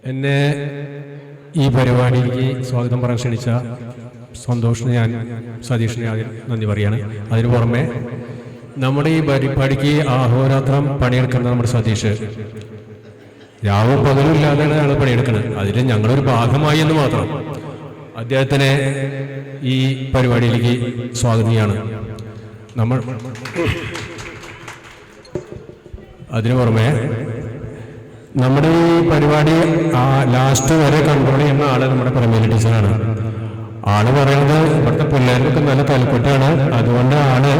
എന്നെ ഈ പരിപാടിക്ക് സ്വാഗതം പറയാൻ ക്ഷണിച്ച സന്തോഷിന് ഞാൻ സതീഷിനെ ആദ്യം നന്ദി പറയാണ്. അതിനു പുറമെ നമ്മുടെ ഈ പരിപാടിക്ക് അഹോരാത്രം പണിയെടുക്കുന്ന നമ്മുടെ സതീഷ് രാവും പകലും ഇല്ലാതെയാണ് ഞങ്ങൾ പണിയെടുക്കുന്നത്. അതിൽ ഞങ്ങളൊരു ഭാഗമായി എന്ന് മാത്രം. അദ്ദേഹത്തിനെ ഈ പരിപാടിയിലേക്ക് സ്വാഗതം ചെയ്യാണ്. നമ്മൾ അതിനു പുറമെ നമ്മുടെ ഈ പരിപാടി ലാസ്റ്റ് വരെ കൺട്രോൾ ചെയ്യുന്ന ആള് നമ്മുടെ പ്രമേല ടീച്ചറാണ്. ആള് പറയുന്നത് ഇവിടുത്തെ പിള്ളേർക്കൊക്കെ നല്ല തലക്കെട്ടാണ്. അതുകൊണ്ട് ആള്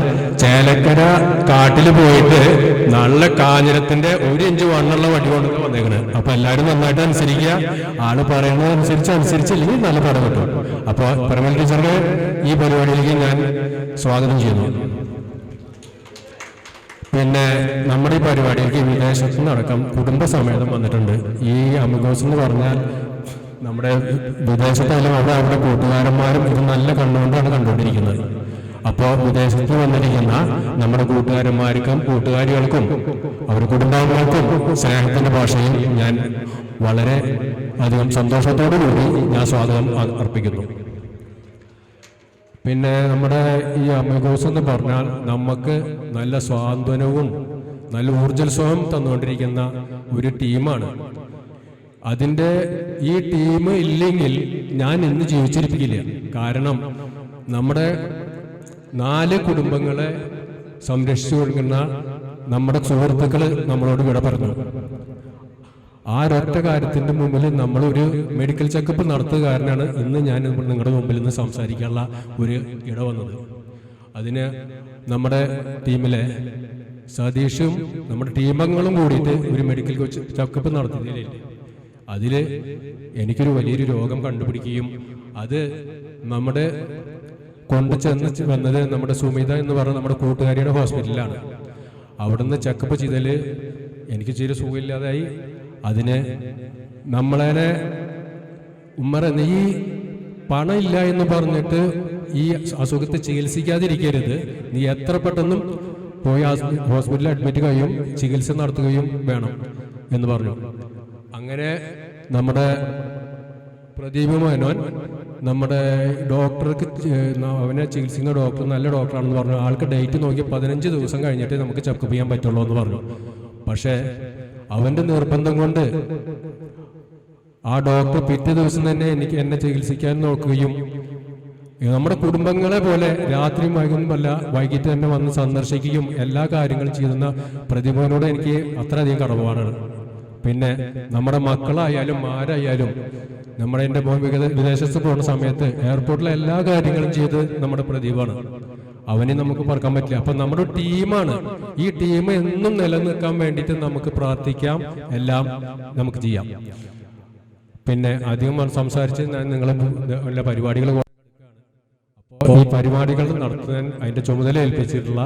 ചേലക്കര കാട്ടിൽ പോയിട്ട് നല്ല കാഞ്ഞിരത്തിന്റെ 1 ഇഞ്ച് വണ്ണുള്ള വടി കൊണ്ടൊക്കെ വന്നേക്കണത്. അപ്പൊ എല്ലാവരും നന്നായിട്ട് അനുസരിക്കുക. ആള് പറയുന്നത് അനുസരിച്ചില്ലെങ്കിൽ നല്ല പടം കിട്ടും. അപ്പൊ പ്രമേല ടീച്ചറുടെ ഈ പരിപാടിയിലേക്ക് ഞാൻ സ്വാഗതം ചെയ്യുന്നു. പിന്നെ നമ്മുടെ ഈ പരിപാടിയിലേക്ക് വിദേശത്തു നിന്നടക്കം കുടുംബസമേതം വന്നിട്ടുണ്ട്. ഈ അമിഗോസ് എന്ന് പറഞ്ഞാൽ നമ്മുടെ വിദേശത്തായാലും അവിടെ കൂട്ടുകാരന്മാരും ഇത് നല്ല കണ്ണുകൊണ്ടാണ് കണ്ടുകൊണ്ടിരിക്കുന്നത്. അപ്പോൾ വിദേശത്ത് വന്നിരിക്കുന്ന നമ്മുടെ കൂട്ടുകാരന്മാർക്കും കൂട്ടുകാരികൾക്കും അവരുടെ കുടുംബാംഗങ്ങൾക്കും സ്നേഹത്തിന്റെ ഭാഷയിൽ ഞാൻ വളരെ അധികം സന്തോഷത്തോടു കൂടി ഞാൻ സ്വാഗതം അർപ്പിക്കുന്നു. പിന്നെ നമ്മുടെ ഈ അമിഗോസ് എന്ന് പറഞ്ഞാൽ നമുക്ക് നല്ല സ്വാന്തനവും നല്ല ഊർജ്ജോത്സവം തന്നുകൊണ്ടിരിക്കുന്ന ഒരു ടീമാണ്. അതിൻ്റെ ഈ ടീം ഇല്ലെങ്കിൽ ഞാൻ ഇന്ന് ജീവിച്ചിരിപ്പിക്കില്ല. കാരണം നമ്മുടെ 4 കുടുംബങ്ങളെ സംരക്ഷിച്ചു കൊടുക്കുന്ന നമ്മുടെ സുഹൃത്തുക്കൾ നമ്മളോട് വിട പറഞ്ഞു. ആ ഒരൊറ്റ കാര്യത്തിൻ്റെ മുമ്പിൽ നമ്മളൊരു മെഡിക്കൽ ചെക്കപ്പ് നടത്തുകാരനാണ് ഇന്ന് ഞാൻ നിങ്ങളുടെ മുമ്പിൽ നിന്ന് സംസാരിക്കാനുള്ള ഒരു ഇട വന്നത്. അതിന് നമ്മുടെ ടീമിലെ സതീഷും നമ്മുടെ ടീമംഗങ്ങളും കൂടിയിട്ട് ഒരു മെഡിക്കൽ ചെക്കപ്പ് നടത്തുന്നില്ലേ. അതിൽ എനിക്കൊരു വലിയൊരു രോഗം കണ്ടുപിടിക്കുകയും അത് നമ്മുടെ കൊണ്ടുചെന്ന് വന്നത് നമ്മുടെ സുമിത എന്ന് പറഞ്ഞ നമ്മുടെ കൂട്ടുകാരിയുടെ ഹോസ്പിറ്റലിലാണ്. അവിടുന്ന് ചെക്കപ്പ് ചെയ്തതിൽ എനിക്ക് ചെറിയ സുഖമില്ലാതായി. അതിന് നമ്മളെ ഉമ്മറ നീ പണം ഇല്ല എന്ന് പറഞ്ഞിട്ട് ഈ അസുഖത്തെ ചികിത്സിക്കാതിരിക്കരുത്. നീ എത്ര പെട്ടെന്നും പോയി ഹോസ്പിറ്റലിൽ അഡ്മിറ്റ് ചെയ്യുകയും ചികിത്സ നടത്തുകയും വേണം എന്ന് പറഞ്ഞു. അങ്ങനെ നമ്മുടെ പ്രദീപ് മേനോൻ നമ്മുടെ ഡോക്ടർക്ക് അവനെ ചികിത്സിക്കുന്ന ഡോക്ടർ നല്ല ഡോക്ടറാണെന്ന് പറഞ്ഞു. ആൾക്ക് ഡേറ്റ് നോക്കി 15 ദിവസം കഴിഞ്ഞിട്ട് നമുക്ക് ചെക്കപ്പ് ചെയ്യാൻ പറ്റുള്ളൂ എന്ന് പറഞ്ഞു. പക്ഷേ അവൻ്റെ നിർബന്ധം കൊണ്ട് ആ ഡോക്ടർ പിറ്റേ ദിവസം തന്നെ എന്നെ ചികിത്സിക്കാൻ നോക്കുകയും നമ്മുടെ കുടുംബങ്ങളെ പോലെ രാത്രിയും വൈകിട്ട് തന്നെ വന്ന് സന്ദർശിക്കുകയും എല്ലാ കാര്യങ്ങളും ചെയ്യുന്ന പ്രതിഭയോട് എനിക്ക് അത്രയധികം കടപ്പാടാണ്. പിന്നെ നമ്മുടെ മക്കളായാലും ആരായാലും എൻ്റെ മോൻ വിദേശത്ത് പോകുന്ന സമയത്ത് എയർപോർട്ടിലെ എല്ലാ കാര്യങ്ങളും ചെയ്ത് നമ്മുടെ പ്രദീപാണ്. അവനെ നമുക്ക് പറക്കാൻ പറ്റില്ല. അപ്പൊ നമ്മുടെ ടീമാണ്. ഈ ടീം എന്നും നിലനിൽക്കാൻ വേണ്ടിയിട്ട് നമുക്ക് പ്രാർത്ഥിക്കാം, എല്ലാം നമുക്ക് ചെയ്യാം. പിന്നെ അധികം സംസാരിച്ച് ഞാൻ നിങ്ങളെ എല്ലാ പരിപാടികൾ അപ്പോൾ ഈ പരിപാടികൾ നടത്താൻ അതിന്റെ ചുമതല ഏൽപ്പിച്ചിട്ടുള്ള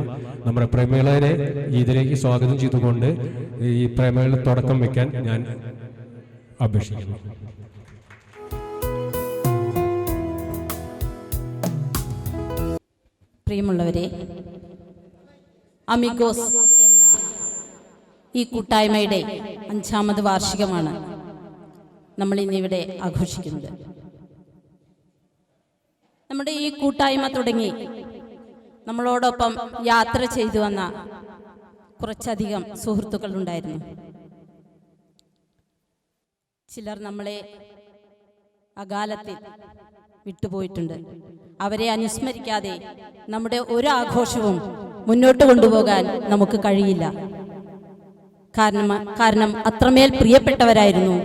നമ്മുടെ പ്രമേളനെ ഇതിലേക്ക് സ്വാഗതം ചെയ്തുകൊണ്ട് ഈ പ്രമേള തുടക്കം വെക്കാൻ ഞാൻ അപേക്ഷിക്കുന്നു. പ്രിയമുള്ളവരെ, അമിഗോസ് എന്ന ഈ കൂട്ടായ്മയുടെ 5ാമത് വാർഷികമാണ് നമ്മൾ ഇന്നിവിടെ ആഘോഷിക്കുന്നത്. നമ്മുടെ ഈ കൂട്ടായ്മ തുടങ്ങി നമ്മളോടൊപ്പം യാത്ര ചെയ്തു വന്ന കുറച്ചധികം സുഹൃത്തുക്കൾ ഉണ്ടായിരുന്നു. ചിലർ നമ്മളെ അകാലത്തിൽ വിട്ടുപോയിട്ടുണ്ട്. അവരെ അനുസ്മരിക്കാതെ നമ്മുടെ ഒരു ആഘോഷവും മുന്നോട്ട് കൊണ്ടുപോകാൻ നമുക്ക് കഴിയില്ല. കാരണം അത്രമേൽ പ്രിയപ്പെട്ടവരായിരുന്നു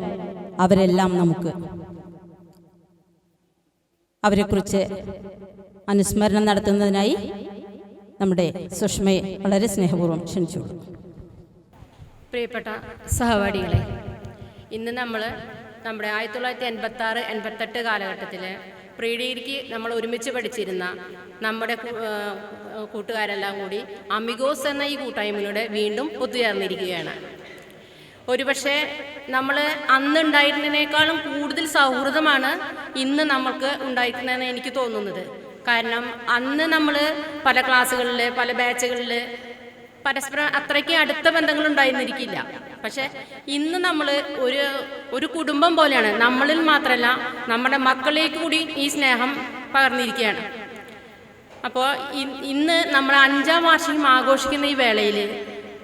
അവരെല്ലാം നമുക്ക്. അവരെക്കുറിച്ച് അനുസ്മരണം നടത്തുന്നതിനായി നമ്മുടെ സുഷ്മയെ വളരെ സ്നേഹപൂർവ്വം ക്ഷണിച്ചോളൂ. പ്രിയപ്പെട്ട സഹപാഠികളെ, ഇന്ന് നമ്മുടെ 1986-88 കാലഘട്ടത്തിൽ പ്രീ ഡിഗ്രിക്ക് നമ്മൾ ഒരുമിച്ച് പഠിച്ചിരുന്ന നമ്മുടെ കൂട്ടുകാരെല്ലാം കൂടി അമിഗോസ് എന്ന ഈ കൂട്ടായ്മയിലൂടെ വീണ്ടും ഒത്തുചേർന്നിരിക്കുകയാണ്. ഒരുപക്ഷെ നമ്മൾ അന്നുണ്ടായിരുന്നതിനേക്കാളും കൂടുതൽ സൗഹൃദമാണ് ഇന്ന് നമുക്ക് ഉണ്ടായിരിക്കുന്നതെന്ന് എനിക്ക് തോന്നുന്നത്. കാരണം അന്ന് നമ്മൾ പല ക്ലാസ്സുകളിൽ പല ബാച്ചുകളിൽ പരസ്പരം അത്രയ്ക്ക് അടുത്ത ബന്ധങ്ങൾ ഉണ്ടായിരുന്നിരിക്കില്ല. പക്ഷെ ഇന്ന് നമ്മൾ ഒരു കുടുംബം പോലെയാണ്. നമ്മളിൽ മാത്രമല്ല നമ്മുടെ മക്കളിലേക്ക് കൂടി ഈ സ്നേഹം പകർന്നിരിക്കുകയാണ്. അപ്പോൾ ഇന്ന് നമ്മൾ 5ാം വാർഷികം ആഘോഷിക്കുന്ന ഈ വേളയിൽ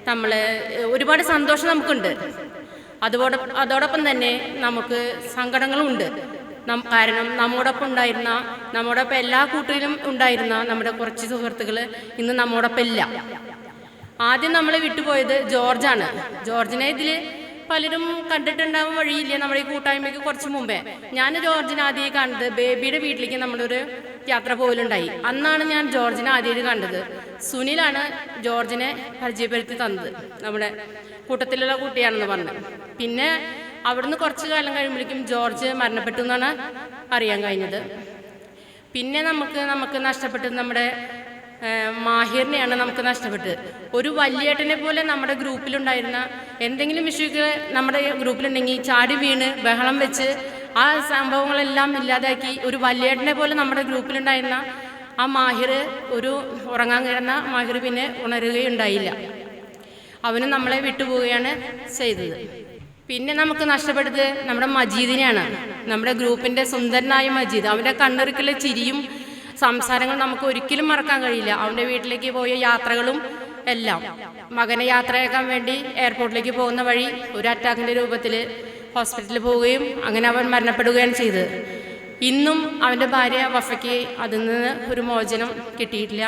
നമ്മൾ ഒരുപാട് സന്തോഷം നമുക്കുണ്ട്. അതോടൊപ്പം തന്നെ നമുക്ക് സങ്കടങ്ങളുമുണ്ട്. കാരണം നമ്മോടൊപ്പം എല്ലാ കൂട്ടരിലും ഉണ്ടായിരുന്ന നമ്മുടെ കുറച്ച് സുഹൃത്തുക്കൾ ഇന്ന് നമ്മോടൊപ്പം ഇല്ല. ആദ്യം നമ്മളെ വിട്ടുപോയത് ജോർജാണ്. ജോർജിനെ ഇതിൽ പലരും കണ്ടിട്ടുണ്ടാവും വഴിയില്ല. നമ്മുടെ ഈ കൂട്ടായ്മയ്ക്ക് കുറച്ച് മുമ്പേ ഞാൻ ജോർജിനെ ആദ്യം കണ്ടത് ബേബിയുടെ വീട്ടിലേക്ക് നമ്മളൊരു യാത്ര പോലുണ്ടായി. അന്നാണ് ഞാൻ ജോർജിനെ ആദ്യമായിട്ട് കണ്ടത്. സുനിലാണ് ജോർജിനെ പരിചയപ്പെടുത്തി തന്നത്. നമ്മുടെ കൂട്ടത്തിലുള്ള കുട്ടിയാണെന്ന് പറഞ്ഞു. പിന്നെ അവിടുന്ന് കുറച്ച് കാലം കഴിയുമ്പോഴേക്കും ജോർജ് മരണപ്പെട്ടു എന്നാണ് അറിയാൻ കഴിഞ്ഞത്. പിന്നെ നമുക്ക് നഷ്ടപ്പെട്ടത് നമ്മുടെ മാഹിറിനെയാണ് നമുക്ക് നഷ്ടപ്പെട്ടത്. ഒരു വലിയേട്ടനെ പോലെ നമ്മുടെ ഗ്രൂപ്പിലുണ്ടായിരുന്ന എന്തെങ്കിലും ഇഷ്യൂക്ക് നമ്മുടെ ഗ്രൂപ്പിലുണ്ടെങ്കിൽ ചാടി വീണ് ബഹളം വെച്ച് ആ സംഭവങ്ങളെല്ലാം ഇല്ലാതാക്കി ഒരു വലിയേട്ടനെ പോലെ നമ്മുടെ ഗ്രൂപ്പിലുണ്ടായിരുന്ന ആ മാഹിർ, ഒരു ഉറങ്ങാൻ കിടന്ന മാഹിർ പിന്നെ ഉണരുകയുണ്ടായില്ല. അവന് നമ്മളെ വിട്ടുപോവുകയാണ് ചെയ്തത്. പിന്നെ നമുക്ക് നഷ്ടപ്പെട്ടത് നമ്മുടെ മജീദിനെയാണ്. നമ്മുടെ ഗ്രൂപ്പിൻ്റെ സുന്ദരനായ മജീദ്. അവൻ്റെ കണ്ണിറുക്കിലെ ചിരിയും സംസാരങ്ങൾ നമുക്ക് ഒരിക്കലും മറക്കാൻ കഴിയില്ല. അവൻ്റെ വീട്ടിലേക്ക് പോയ യാത്രകളും എല്ലാം. മകനെ യാത്രയാക്കാൻ വേണ്ടി എയർപോർട്ടിലേക്ക് പോകുന്ന വഴി ഒരു അറ്റാക്കിൻ്റെ രൂപത്തിൽ ഹോസ്പിറ്റലിൽ പോവുകയും അങ്ങനെ അവൻ മരണപ്പെടുകയാണ് ചെയ്തത്. ഇന്നും അവൻ്റെ ഭാര്യ വഫയ്ക്ക് അതിൽ നിന്ന് ഒരു മോചനം കിട്ടിയിട്ടില്ല.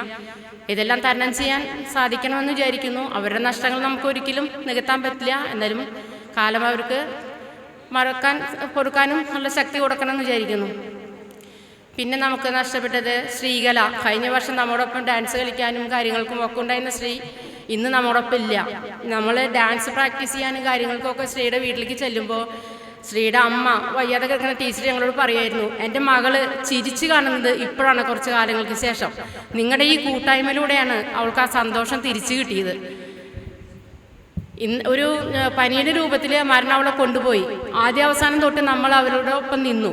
ഇതെല്ലാം തരണം ചെയ്യാൻ സാധിക്കണമെന്ന് വിചാരിക്കുന്നു. അവരുടെ നഷ്ടങ്ങൾ നമുക്ക് ഒരിക്കലും നികത്താൻ പറ്റില്ല. എന്നാലും കാലം അവർക്ക് പൊറുക്കാനും നല്ല ശക്തി കൊടുക്കണമെന്ന് വിചാരിക്കുന്നു. പിന്നെ നമുക്ക് നഷ്ടപ്പെട്ടത് ശ്രീകല. കഴിഞ്ഞ വർഷം നമ്മോടൊപ്പം ഡാൻസ് കളിക്കാനും കാര്യങ്ങൾക്കും ഒക്കെ ഉണ്ടായിരുന്ന ശ്രീ ഇന്ന് നമ്മോടൊപ്പം ഇല്ല. നമ്മൾ ഡാൻസ് പ്രാക്ടീസ് ചെയ്യാനും കാര്യങ്ങൾക്കൊക്കെ ശ്രീയുടെ വീട്ടിലേക്ക് ചെല്ലുമ്പോൾ ശ്രീയുടെ അമ്മ വയ്യാതെ കിടക്കുന്ന ടീച്ചർ ഞങ്ങളോട് പറയുമായിരുന്നു, എൻ്റെ മകള് ചിരിച്ചു കാണുന്നത് ഇപ്പോഴാണ്, കുറച്ച് കാലങ്ങൾക്ക് ശേഷം. നിങ്ങളുടെ ഈ കൂട്ടായ്മയിലൂടെയാണ് അവൾക്ക് ആ സന്തോഷം തിരിച്ചു കിട്ടിയത്. ഒരു പനിയുടെ രൂപത്തിൽ മരണം അവളെ കൊണ്ടുപോയി. ആദ്യാവസാനം തൊട്ട് നമ്മൾ അവരോടൊപ്പം നിന്നു.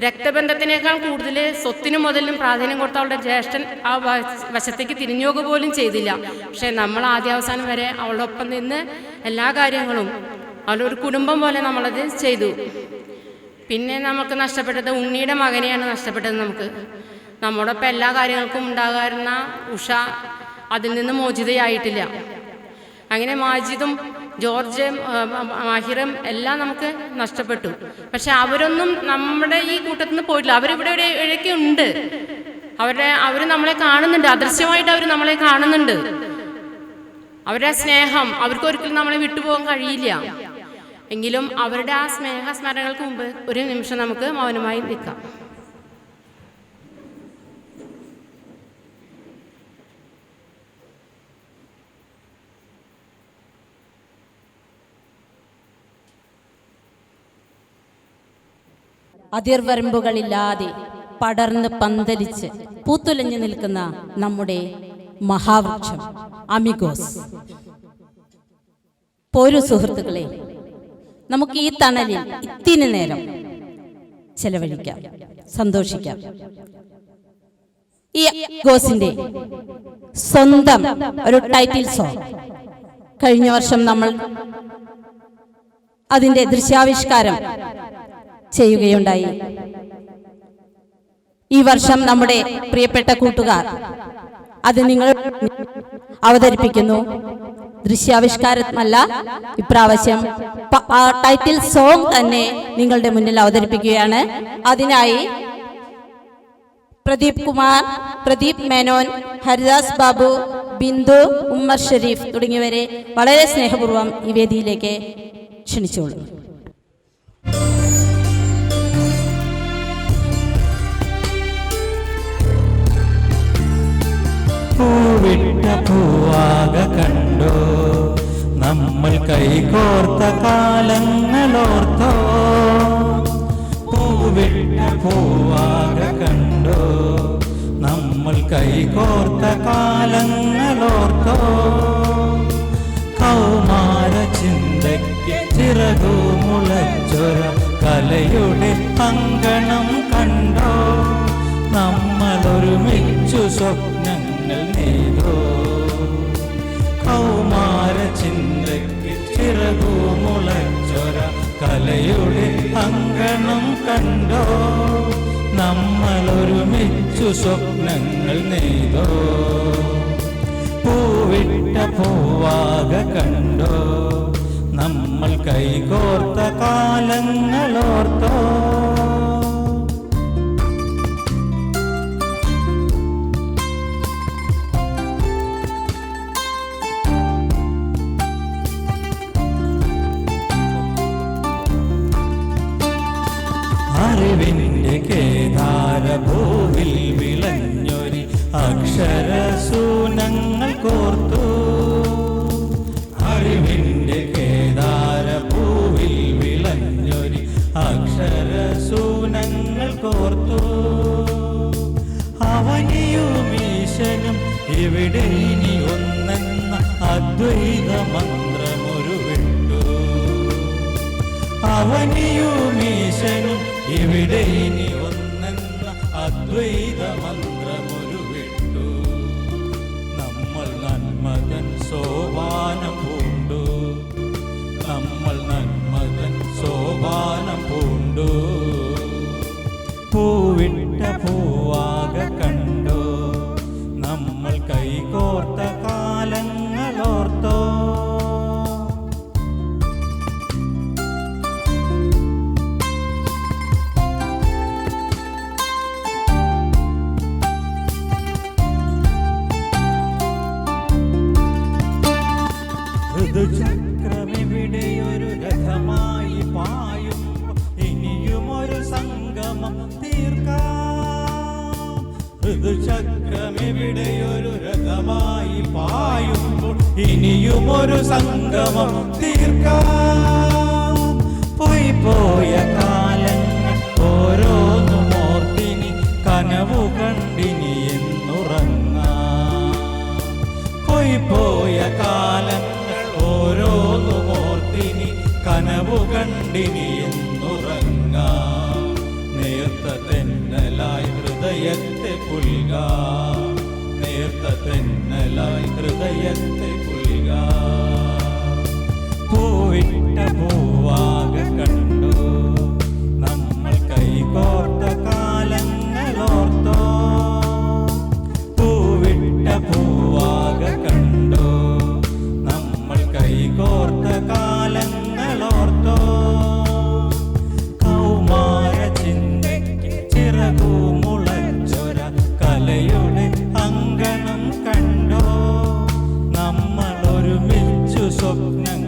രക്തബന്ധത്തിനേക്കാൾ കൂടുതൽ സ്വത്തിനും മുതലിനും പ്രാധാന്യം കൊടുത്ത അവളുടെ ജ്യേഷ്ഠൻ ആ വശത്തേക്ക് തിരിഞ്ഞോക പോലും ചെയ്തില്ല. പക്ഷെ നമ്മൾ ആദ്യാവസാനം വരെ അവളുടെ ഒപ്പം നിന്ന് എല്ലാ കാര്യങ്ങളും അവളൊരു കുടുംബം പോലെ നമ്മളത് ചെയ്തു. പിന്നെ നമുക്ക് നഷ്ടപ്പെട്ടത് ഉണ്ണിയുടെ മകനെയാണ് നഷ്ടപ്പെട്ടത്. നമ്മോടൊപ്പം എല്ലാ കാര്യങ്ങൾക്കും ഉണ്ടാകാറുന്ന ഉഷ അതിൽ നിന്ന് മോചിതയായിട്ടില്ല. അങ്ങനെ മാജിദും ജോർജും മാഹിറും എല്ലാം നമുക്ക് നഷ്ടപ്പെട്ടു. പക്ഷെ അവരൊന്നും നമ്മുടെ ഈ കൂട്ടത്തിൽ നിന്ന് പോയിട്ടില്ല. അവരിവിടെയൊക്കെ ഉണ്ട്. അവർ നമ്മളെ കാണുന്നുണ്ട്. അദൃശ്യമായിട്ട് അവർ നമ്മളെ കാണുന്നുണ്ട്. അവരുടെ സ്നേഹം അവർക്ക് ഒരിക്കലും നമ്മളെ വിട്ടുപോകാൻ കഴിയില്ല. എങ്കിലും അവരുടെ ആ സ്മരണകൾക്ക് മുമ്പ് ഒരു നിമിഷം നമുക്ക് മൗനമായി നിൽക്കാം. അതിർവരമ്പുകളില്ലാതെ പടർന്ന് പന്തലിച്ച് പൂത്തുലഞ്ഞു നിൽക്കുന്ന നമ്മുടെ മഹാവൃക്ഷം അമിഗോസ്. പോരു സുഹൃത്തുക്കളെ, നമുക്ക് ഈ തണലിൽ ഇത്തിരി നേരം ചെലവഴിക്കാം, സന്തോഷിക്കാം. ഈ അമിഗോസിന്റെ സ്വന്തം ഒരു ടൈറ്റിൽ സോങ് കഴിഞ്ഞ വർഷം നമ്മൾ അതിന്റെ ദൃശ്യാവിഷ്കാരം ചെയ്യുകയുണ്ടായി. ഈ വർഷം നമ്മുടെ പ്രിയപ്പെട്ട കൂട്ടുകാർ അത് നിങ്ങൾ അവതരിപ്പിക്കുന്നു. ദൃശ്യാവിഷ്കാരമല്ല, ഇപ്രാവശ്യം ആ ടൈറ്റിൽ സോങ് തന്നെ നിങ്ങളുടെ മുന്നിൽ അവതരിപ്പിക്കുകയാണ്. അതിനായി പ്രദീപ് കുമാർ, പ്രദീപ് മേനോൻ, ഹരിദാസ് ബാബു, ബിന്ദു, ഉമ്മർ ഷെരീഫ് തുടങ്ങിയവരെ വളരെ സ്നേഹപൂർവ്വം ഈ വേദിയിലേക്ക് ക്ഷണിച്ചോളൂ. പൂവിട്ട പൂവാക കണ്ടോ, നമ്മൾ കൈകോർത്ത കാലങ്ങളോർത്തോ. പൂവിട്ട പൂവാക കണ്ടോ, നമ്മൾ കൈകോർത്ത കാലങ്ങളോർത്തോ. കൗമാര ചിന്തയ്ക്ക് ചിറകു മുളച്ചൊര കലയുടെ അങ്കണം കണ്ടോ. നമ്മളൊരുമിച്ചു സ്വപ്നങ്ങൾ നെയ്തോ. കൗമാര ചിന്തയ്ക്ക് ചിറകു അങ്കണം കണ്ടോ നമ്മൾ ഒരുമിച്ചു സ്വപ്നങ്ങൾ നെയ്തോ പൂവിട്ട പൂവാക കണ്ടോ നമ്മൾ കൈകോർത്ത കാലങ്ങളോർത്തോ അറിവിൻ്റെ കേദാരഭൂവിൽ വിളഞ്ഞൊരി അക്ഷരസൂനങ്ങൾ കോർത്തു അറിവിൻ്റെ കേദാരഭൂവിൽ വിളഞ്ഞൊരി അക്ഷരസൂനങ്ങൾ കോർത്തു അവനിയും ഈശനും ഇവിടെ ഇനി ഒന്നെന്ന അദ്വൈത മന്ത്രമൊരു വിട്ടു അവനിയും ഈശനും ഇവിടെ ഇനി ഒന്നെന്ന അദ്വൈത മന്ത്രമൊരു വിട്ടു നമ്മൾ നന്മതൻ സോപാനം പൂണ്ടു നമ്മൾ നന്മതൻ സോപാനം പൂണ്ടു പൂവിട്ട പൂവാക കണ്ടോ നമ്മൾ കൈകോർത്ത കാലങ്ങളോർത്തോ ഋതുചക്രമിവിടെയൊരു രഥമായി പായും ഇനിയുമൊരു സംഗമം തീർക്കാം ഋതുചക്രമിവിടെയൊരു രഥമായി പായുമ്പോൾ ഇനിയുമൊരു സംഗമം തീർക്കാം പോയ കാലങ്ങൾ ഓരോന്നും ഓർത്തിനി കനവു കണ്ടിനി എന്നുറങ്ങാം പോയ കാലങ്ങൾ ഓരോന്നും ഓർത്തിനി കനവു കണ്ടിനി എന്നുറങ്ങാം നേർത്ത തെന്നലായി ഹൃദയത്തെ പുൽകാം നേർത്ത തെന്നലായി ഹൃദയത്തെ പുൽകാം പൂവിട്ട പൂവാക കണ്ടോ നമ്മൾ കൈകോർത്ത കാലങ്ങളോർത്തോ പൂവിട്ട പൂവാക കണ്ടോ നമ്മൾ കൈകോർത്ത കാലങ്ങളോർത്തോ കൗമാര ചിന്തയ്ക്ക് ചിറകു മുളച്ചൊര കലയുടെ അങ്കണം കണ്ടോ നമ്മൾ ഒരുമിച്ചു സ്വപ്നങ്ങൾ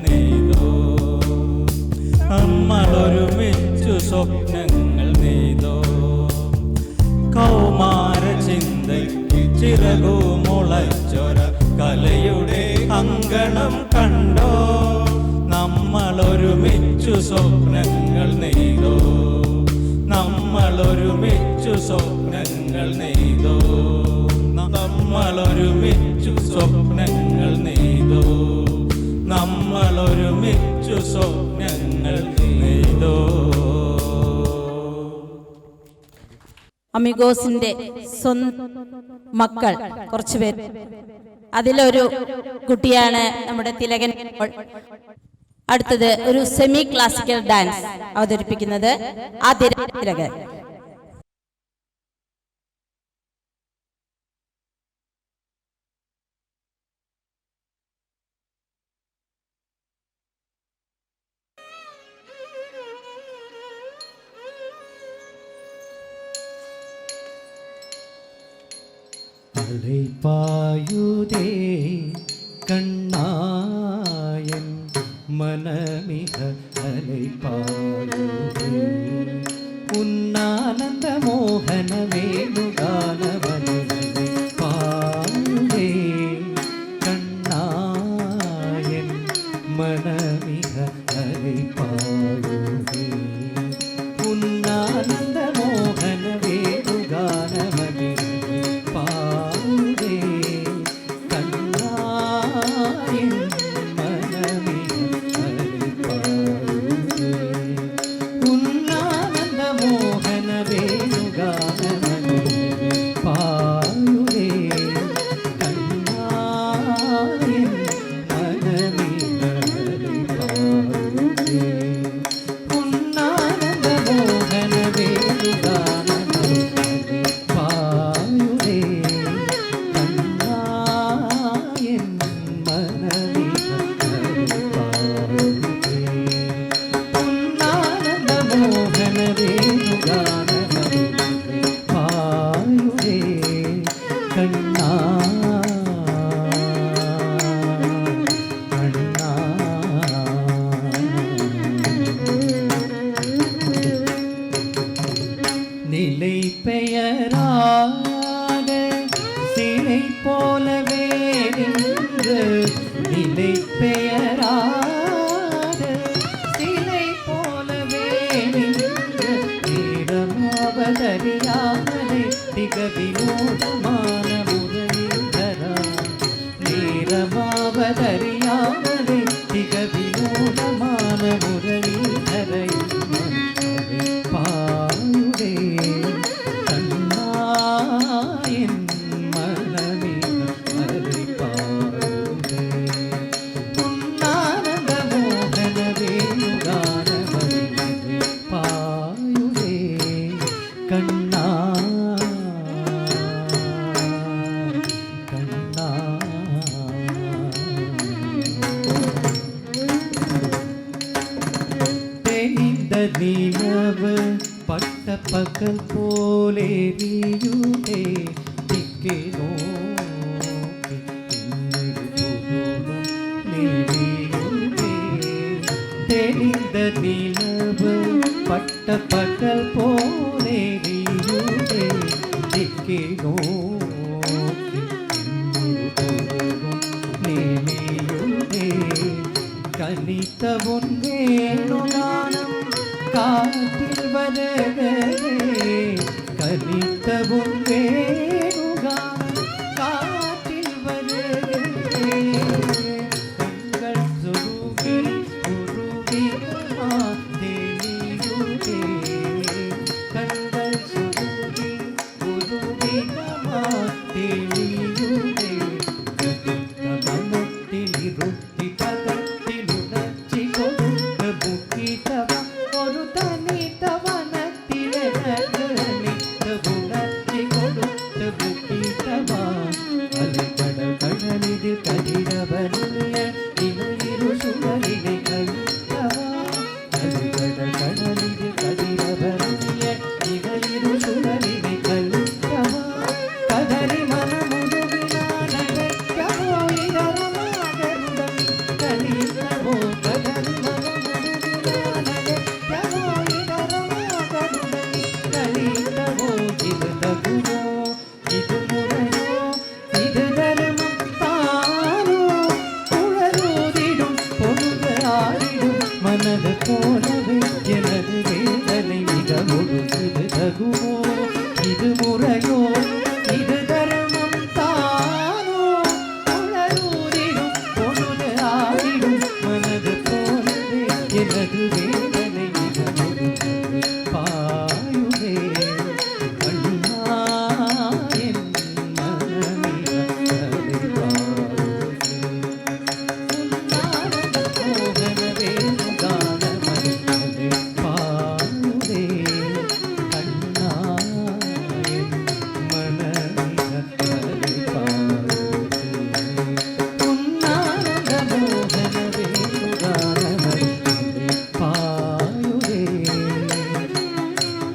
നെയ്തോ നമ്മൾ ഒരുമിച്ചു സ്വപ്നങ്ങൾ നെയ്തോ കൗമാര ചിന്തയ്ക്ക് ചിറകു മുളച്ചൊര കലയുടെ അങ്കണം കണ്ടോ നമ്മൾ ഒരുമിച്ചു സ്വപ്നങ്ങൾ നെയ്തോ നമ്മൾ ഒരുമിച്ചു സ്വപ്നങ്ങൾ നെയ്തോ നമ്മൾ ഒരുമിച്ചു സ്വപ്നങ്ങൾ നെയ്തോ നമ്മൾ ഒരുമിച്ചു സ്വപ്നങ്ങൾ നെയ്തോ അമിഗോസിന്റെ സ്വന്തം മക്കൾ കുറച്ചു പേർ അതിലൊരു കുട്ടിയാണ് നമ്മുടെ തിലകൻ. അടുത്തത് ഒരു സെമി ക്ലാസിക്കൽ ഡാൻസ് അവതരിപ്പിക്കുന്നത് ആതിര തിലകൻ. അലൈപായുതേ കണ്ണായൻ മനമിഹ അലൈപായുതേ ഉന്നാനന്ദ മോഹന വേണുഗാനവനേ പായുതേ കണ്ണായൻ മനമിഹ അലൈപായുതേ ഉന്നാനന്ദ മോഹന വേണുഗാനവനേ പായുതേ കണ്ണായൻ മനമിഹ അലൈപായുതേ ഉന്നാനന്ദ മോഹന വേണുഗാനവനേ പായുതേ കണ്ണായൻ മനമിഹ അലൈപായുതേ பெயராது சிலை போலவே நின்று நேரமாவதறியாமலே திக வினோதமான முரளிதரா நேரமாவதறியாமலே திக வினோதமான முரளிதரை பாயுடே கண்ணாயின் மனமே அதை பாயுடே உன்னானந்த மோகன வேணுகான வரிகளை பாயுடே கண்ணா கண்ணா தெளிந்த நிலவு பட்ட பகல் போலேறியுடே திக்கே நோக்கி நெறியுடே தெளிந்த நிலவு பட்ட பகல் போலேறியுடே திக்கே நோக்கி நெறியுடே கனித்த பொன்னேனுகானம் காற்றில் வருகவே கனித்த பொன்னேனுகானம் காற்றில் வருகவே கண்கள் சுருகி உருவிகமா தெளியுடே கண்கள் சுருகி உருவிகமா தெளியுடே மனத்தில் இருத்தி பதத்தில் உணர்ச்சி கொடுத்த முக்கித்தவ ஒரு தனித்தவனத்தில் நித்த உணர்ச்சி கொடுத்த முக்கித்தவா அலைக்கடல் கடலில் கதிரவனிய இரு சுடரினை கழித்தவா அலைக்கடல் கடலில் கதிரவனிய இரு சுடரினை கழித்தவா கதறி மனமுருகினான் அழைக்கவோ இதரமாகருடன் கழித்தவோ கதறி மனமுருகினான் அழைக்கவோ இதரமாகருடன் கழித்தவோ இது தகுமோ இது முறையோ இது தர்மம் தானோ குழலூதிடும் பொழுது ஆடிடும் மனது போலவே எனது வேதனை மிக முழுது தகுமோ இது முறையோ இது தர்மம் தானோ குழலூதிடும் பொழுது ஆடிடும் மனது போலவே எனது வேதனை மிக முழுது பாயுதே கண்ணா என் மனமே அதை பாயுதே உன்னானந்த மோகன வேணுகான மனமே பாயுதே கண்ணா என் மனமே அதை பாயுதே உன்னானந்த மோகன வேணுகான மனமே பாயுதே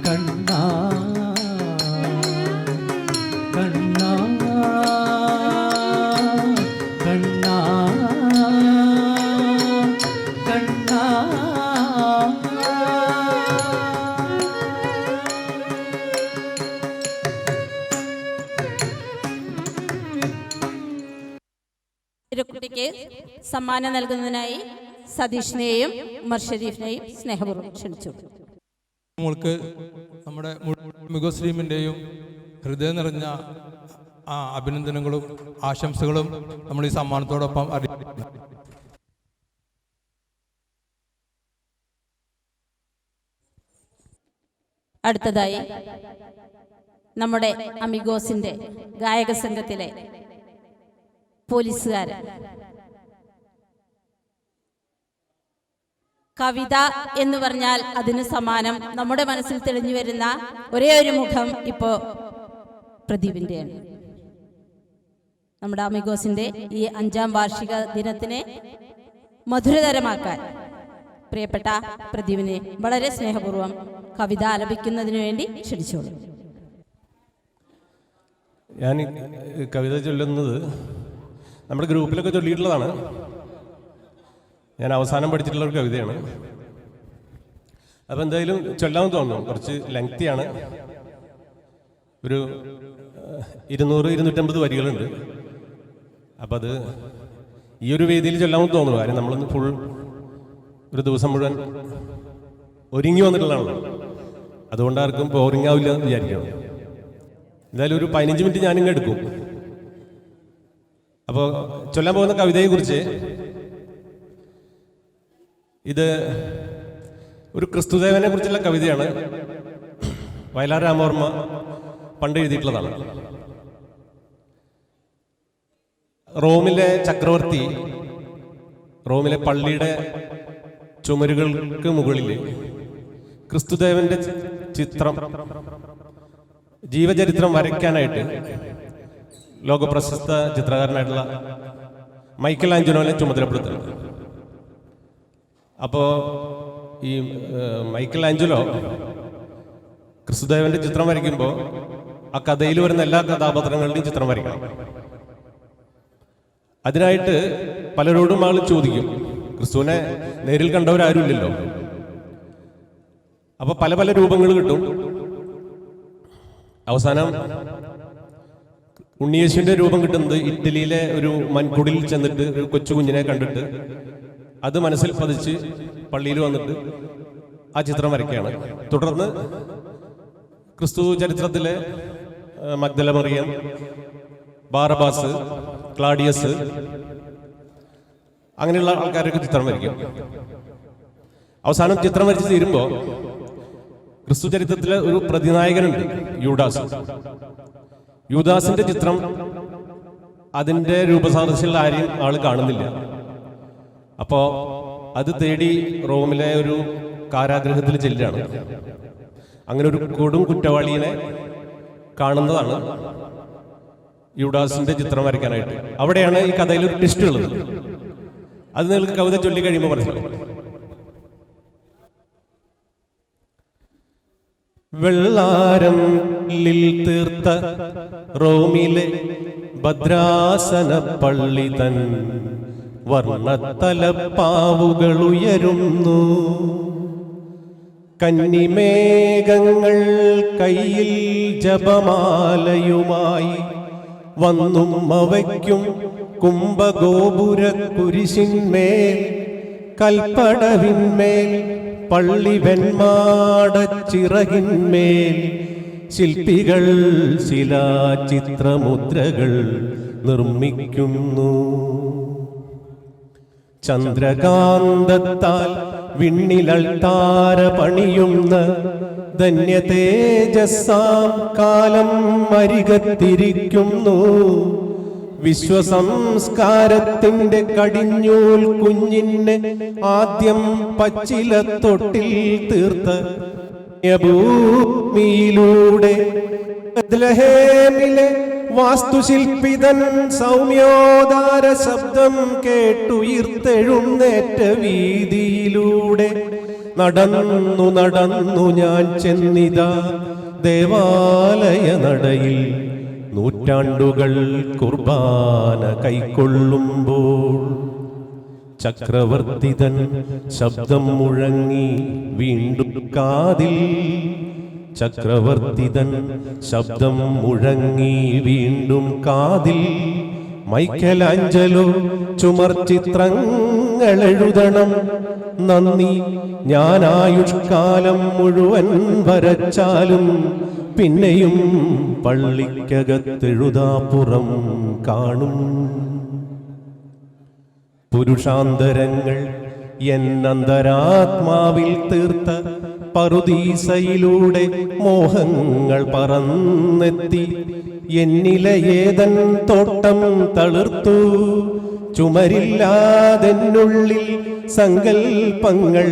கண்ணா கண்ணா கண்ணா கண்ணா ഒരു കുട്ടിക്ക് സമ്മാനം നൽകുന്നതിനായി സതീഷിനെയും ഉമർ ഷരീഫിനെയും സ്നേഹപൂർവ്വം ക്ഷണിച്ചു. നമ്മൾക്ക് നമ്മുടെ മുസ്ലിമിൻ്റെയും ഹൃദയം നിറഞ്ഞ അഭിനന്ദനങ്ങളും ആശംസകളും നമ്മൾ ഈ സമ്മാനത്തോടൊപ്പം അറിയിക്കുന്നു. അടുത്തതായി നമ്മുടെ അമിഗോസിന്റെ ഗായക സംഘത്തിലെ പോലീസുകാരൻ കവിത എന്ന് പറഞ്ഞാൽ അതിന് സമാനം നമ്മുടെ മനസ്സിൽ തെളിഞ്ഞു വരുന്ന ഒരേ ഒരു മുഖം ഇപ്പോ പ്രദീപിന്റെയാണ്. നമ്മുടെ അമിഗോസിന്റെ ഈ 5ാം വാർഷിക ദിനത്തിനെ മധുരതരമാക്കാൻ പ്രിയപ്പെട്ട പ്രദീപിനെ വളരെ സ്നേഹപൂർവ്വം കവിത ആലപിക്കുന്നതിന് വേണ്ടി ക്ഷണിച്ചോളൂ. ഞാൻ കവിത ചൊല്ലുന്നത് നമ്മുടെ ഗ്രൂപ്പിലൊക്കെ ചൊല്ലിയിട്ടുള്ളതാണ്. ഞാൻ അവസാനം പഠിച്ചിട്ടുള്ള ഒരു കവിതയാണ്. അപ്പോൾ എന്തായാലും ചൊല്ലാമെന്ന് തോന്നുന്നു. കുറച്ച് ലെങ്തിയാണ്. ഒരു 200-250 വരികളുണ്ട്. അപ്പം അത് ഈ ഒരു വേദിയിൽ ചൊല്ലാമെന്ന് തോന്നുന്നു. കാര്യം നമ്മളൊന്ന് ഫുൾ ഒരു ദിവസം മുഴുവൻ ഒരുങ്ങി വന്നിട്ടുള്ളതാണല്ലോ. അതുകൊണ്ട് ആർക്കും ബോറിംഗ് ആവില്ല എന്ന് വിചാരിക്കണം. എന്തായാലും ഒരു 15 മിനിറ്റ് ഞാനിങ്ങ് എടുക്കും. അപ്പോൾ ചൊല്ലാൻ പോകുന്ന കവിതയെക്കുറിച്ച്, ഇത് ഒരു ക്രിസ്തുദേവനെ കുറിച്ചുള്ള കവിതയാണ്. വയലാർ രാമവർമ്മ പണ്ട് എഴുതിയിട്ടുള്ളതാണ്. റോമിലെ ചക്രവർത്തി റോമിലെ പള്ളിയുടെ ചുമരുകൾക്ക് മുകളിൽ ക്രിസ്തുദേവന്റെ ചിത്രം, ജീവചരിത്രം വരയ്ക്കാനായിട്ട് ലോകപ്രശസ്ത ചിത്രകാരനായിട്ടുള്ള മൈക്കൽ ആഞ്ചലോനെ ചുമതലപ്പെടുത്തുന്നത്. അപ്പോൾ ഈ മൈക്കൽ ആഞ്ചലോ ക്രിസ്തുദേവന്റെ ചിത്രം വരയ്ക്കുമ്പോൾ ആ കഥയിൽ വരുന്ന എല്ലാ കഥാപാത്രങ്ങളുടെയും ചിത്രം വരയ്ക്കണം. അതിനായിട്ട് പലരോടും ആൾ ചോദിക്കും. ക്രിസ്തുവിനെ നേരിൽ കണ്ടവരാരും ഇല്ലല്ലോ. അപ്പൊ പല പല രൂപങ്ങൾ കിട്ടും. അവസാനം ഉണ്ണിയേശുവിന്റെ രൂപം കിട്ടുന്നത് ഇറ്റലിയിലെ ഒരു മൺകുടിൽ ചെന്നിട്ട് ഒരു കൊച്ചു കുഞ്ഞിനെ കണ്ടിട്ട് അത് മനസ്സിൽ പതിച്ച് പള്ളിയിൽ വന്നിട്ട് ആ ചിത്രം വരയ്ക്കുകയാണ്. തുടർന്ന് ക്രിസ്തു ചരിത്രത്തിലെ മഗ്ദല മറിയം, ബാറബാസ്, ക്ലാഡിയസ്, അങ്ങനെയുള്ള ആൾക്കാരൊക്കെ ചിത്രം വരയ്ക്കും. അവസാനം ചിത്രം വരച്ച് തീരുമ്പോൾ ക്രിസ്തു ചരിത്രത്തിലെ ഒരു പ്രതിനായകനുണ്ട്, യൂദാസ്. യൂദാസിന്റെ ചിത്രം അതിന്റെ രൂപസാദൃശ്യമുള്ള ആരെയും ആള് കാണുന്നില്ല. അപ്പോ അത് തേടി റോമിലെ ഒരു കാരാഗ്രഹത്തിൽ ചെല്ലുകയാണ്. അങ്ങനെ ഒരു കൊടും കുറ്റവാളിയെ കാണുന്നതാണ് യൂദാസിന്റെ ചിത്രം വരയ്ക്കാനായിട്ട്. അവിടെയാണ് ഈ കഥയിൽ ഒരു ട്വിസ്റ്റ് ഉള്ളത്. അത് നിങ്ങൾക്ക് കവിത ചൊല്ലി കഴിയുമ്പോൾ മനസ്സിലാവും. വെള്ളാരം തീർത്ത റോമിലെ ഭദ്രാസന പള്ളി തൻ വർണ്ണത്തലപ്പാവുകൾ ഉയരുന്നു. കന്നിമേഘങ്ങൾ കയ്യിൽ ജപമാലയുമായി വന്നും അവയ്ക്കും കുംഭഗോപുര കുരിശിന്മേൽ കൽപ്പടവിന്മേൽ പള്ളി വെൺമാടച്ചിറകിന്മേൽ ശില്പികൾ ശിലാചിത്രമുദ്രകൾ നിർമ്മിക്കുന്നു. ചന്ദ്രകാന്തത്താൽ വിണ്ണിലൾത്താര പണിയുന്ന ധന്യ തേജസ്സാം കാലം അരികത്തിരിക്കുന്നു. വിശ്വസംസ്കാരത്തിന്റെ കടിഞ്ഞൂൽ കുഞ്ഞിനെ ആദ്യം പച്ചില തൊട്ടിൽ തീർത്ത് ഭൂമിയിലൂടെ ബത്ലഹേമിലെ വാസ്തുശില്പിതൻ സൗമ്യോദാര ശബ്ദം കേട്ടുയർത്തെഴുന്നേറ്റ വീതിയിലൂടെ നടന്നു നടന്നു ഞാൻ ചെന്നിതാ ദേവാലയ നടയിൽ. നൂറ്റാണ്ടുകൾ കുർബാന കൈക്കൊള്ളുമ്പോൾ ചക്രവർത്തിതൻ ശബ്ദം മുഴങ്ങി വീണ്ടും കാതിൽ. ചക്രവർത്തിതൻ ശബ്ദം മുഴങ്ങി വീണ്ടും കാതിൽ. മൈക്കലാഞ്ചലോ ചുമർ ചിത്രങ്ങൾ എഴുതണം നന്ദി, ഞാൻ ആയുഷ്കാലം മുഴുവൻ വരച്ചാലും പിന്നെയും പള്ളിക്കകത്തെഴുതാപ്പുറം കാണും. പുരുഷാന്തരങ്ങൾ എന്നന്തരാത്മാവിൽ തീർത്ത പറുദീസയിലൂടെ മോഹങ്ങൾ പറന്നെത്തി. എന്നിലെ ഏതൻ തോട്ടം തളിർത്തു. ചുമരില്ലാതെന്നുള്ളിൽ സങ്കൽപ്പങ്ങൾ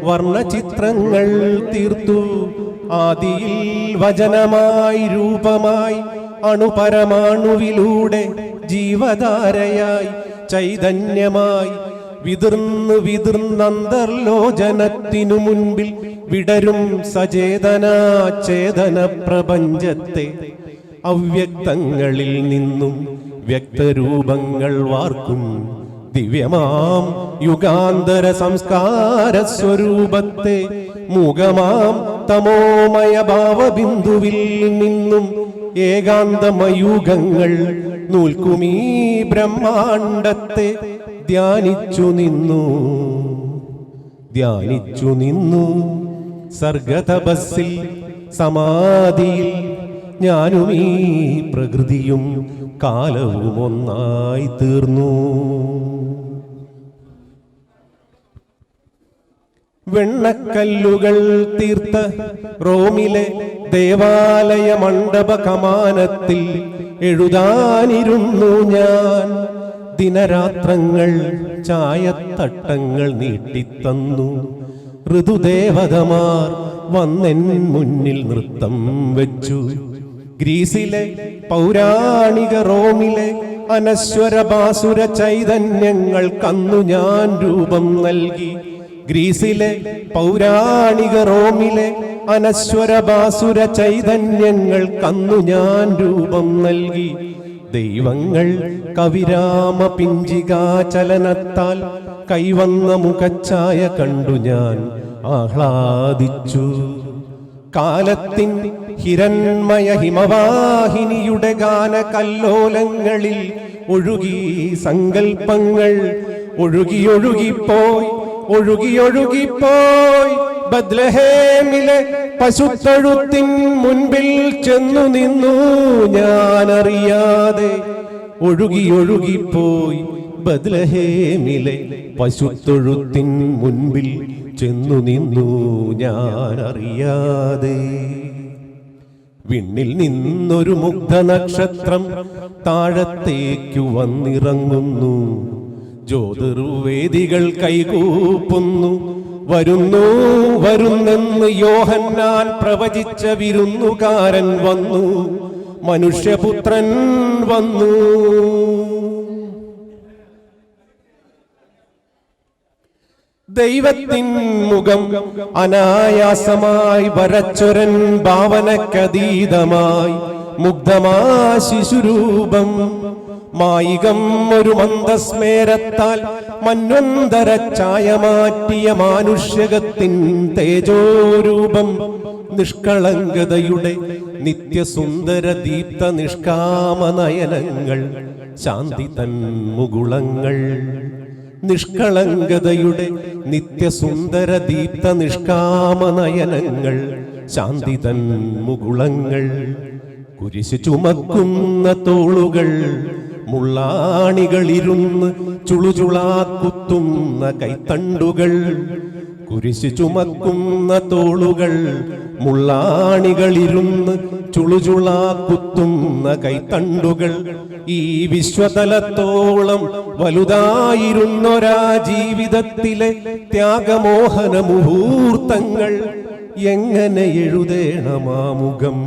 വർണ്ണചിത്രങ്ങൾ തീർത്തു. ആദിയിൽ വചനമായി രൂപമായി അണുപരമാണുവിലൂടെ ജീവധാരയായി ചൈതന്യമായി വിതിർന്നന്തർലോചനത്തിനു മുൻപിൽ വിടരും സചേതനാചേതന പ്രപഞ്ചത്തെ അവ്യക്തങ്ങളിൽ നിന്നും വ്യക്തരൂപങ്ങൾ വാർക്കും ദിവ്യമാം യുഗാന്തര സംസ്കാര സ്വരൂപത്തെ മൂകമാം തമോമയ ഭാവബിന്ദുവിൽ നിന്നും ഏകാന്തമയൂകങ്ങൾ നൂൽക്കുമീ ബ്രഹ്മാണ്ടത്തെ ധ്യാനിച്ചു നിന്നു സർഗതപസ്സിൽ സമാധിയിൽ ഞാനും ഈ പ്രകൃതിയും കാലവും ഒന്നായി തീർന്നു. വെണ്ണക്കല്ലുകൾ തീർത്ത റോമിലെ ദേവാലയ മണ്ഡപ കമാനത്തിൽ എഴുതാനിരുന്നു ഞാൻ. ദിനരാത്രങ്ങൾ ചായത്തട്ടങ്ങൾ നീട്ടിത്തന്നു. ഋതുദേവതമാർ വന്നെൻ മുന്നിൽ നൃത്തം വെച്ചു. ഗ്രീസിലെ പൗരാണിക റോമിലെ അനശ്വര ബാസുര ചൈതന്യങ്ങൾക്കന്നു ഞാൻ രൂപം നൽകി. ഗ്രീസിലെ പൗരാണിക റോമിലെ അനശ്വര ബാസുര ചൈതന്യങ്ങൾക്കന്നു ഞാൻ രൂപം നൽകി. ദൈവങ്ങൾ കവിരാമ പിഞ്ചികാചലനത്താൽ കൈവന്ന മുഖച്ഛായ കണ്ടു ഞാൻ ആഹ്ലാദിച്ചു. കാലത്തിൻ ഹിരൺമയ ഹിമവാഹിനിയുടെ ഗാന കല്ലോലങ്ങളിൽ ഒഴുകി സങ്കൽപ്പങ്ങൾ. ഒഴുകിപ്പോയി ബത്ലഹേമിലെ പശുത്തൊഴുത്തിൻ മുൻപിൽ ചെന്നു നിന്നു ഞാനറിയാതെ. ഒഴുകിപ്പോയി ബത്ലഹേമിലെ പശുത്തൊഴുത്തിൻ മുൻപിൽ ചെന്നു നിന്നു ഞാനറിയാതെ. വിണ്ണിൽ നിന്നൊരു മുഗ്ധ നക്ഷത്രം താഴത്തേക്കു വന്നിറങ്ങുന്നു. ജ്യോതിർവേദികൾ കൈകൂപ്പുന്നു. വരുന്നെന്ന് യോഹന്നാൻ പ്രവചിച്ച വിരുന്നുകാരൻ വന്നു. മനുഷ്യപുത്രൻ വന്നു. ദൈവത്തിൻ മുഖം അനായാസമായി വരച്ചൊരൻ ഭാവനക്കതീതമായി മുഗ്ധമാ ശിശുരൂപം. മായികം ഒരു മന്ദസ്മേരത്താൽ മന്വന്തര ഛായ മാറ്റിയ മാനുഷ്യകത്തിൻ തേജോരൂപം. നിഷ്കളങ്കതയുടെ നിത്യസുന്ദര ദീപ്ത നിഷ്കാമനയനങ്ങൾ ശാന്തി തൻ മുകുളങ്ങൾ. നിഷ്കളങ്കതയുടെ നിത്യസുന്ദര ദീപ്ത നിഷ്കാമനയനങ്ങൾ ശാന്തി തൻ മുകുളങ്ങൾ. കുരിശു ചുമക്കുന്ന തോളുകൾ മുള്ളാണികളിരുന്ന് ചുളുചുളാക്കുത്തുന്ന കൈത്തണ്ടുകൾ. കുരിശു ചുമക്കുന്ന തോളുകൾ മുള്ളാണികളിരുന്ന് ചുളുചുളാക്കുത്തുന്ന കൈത്തണ്ടുകൾ. ഈ വിശ്വതലത്തോളം വലുതായിരുന്നൊരാ ജീവിതത്തിലെ ത്യാഗമോഹന മുഹൂർത്തങ്ങൾ. എങ്ങനെ എഴുതേണമാമുഖം,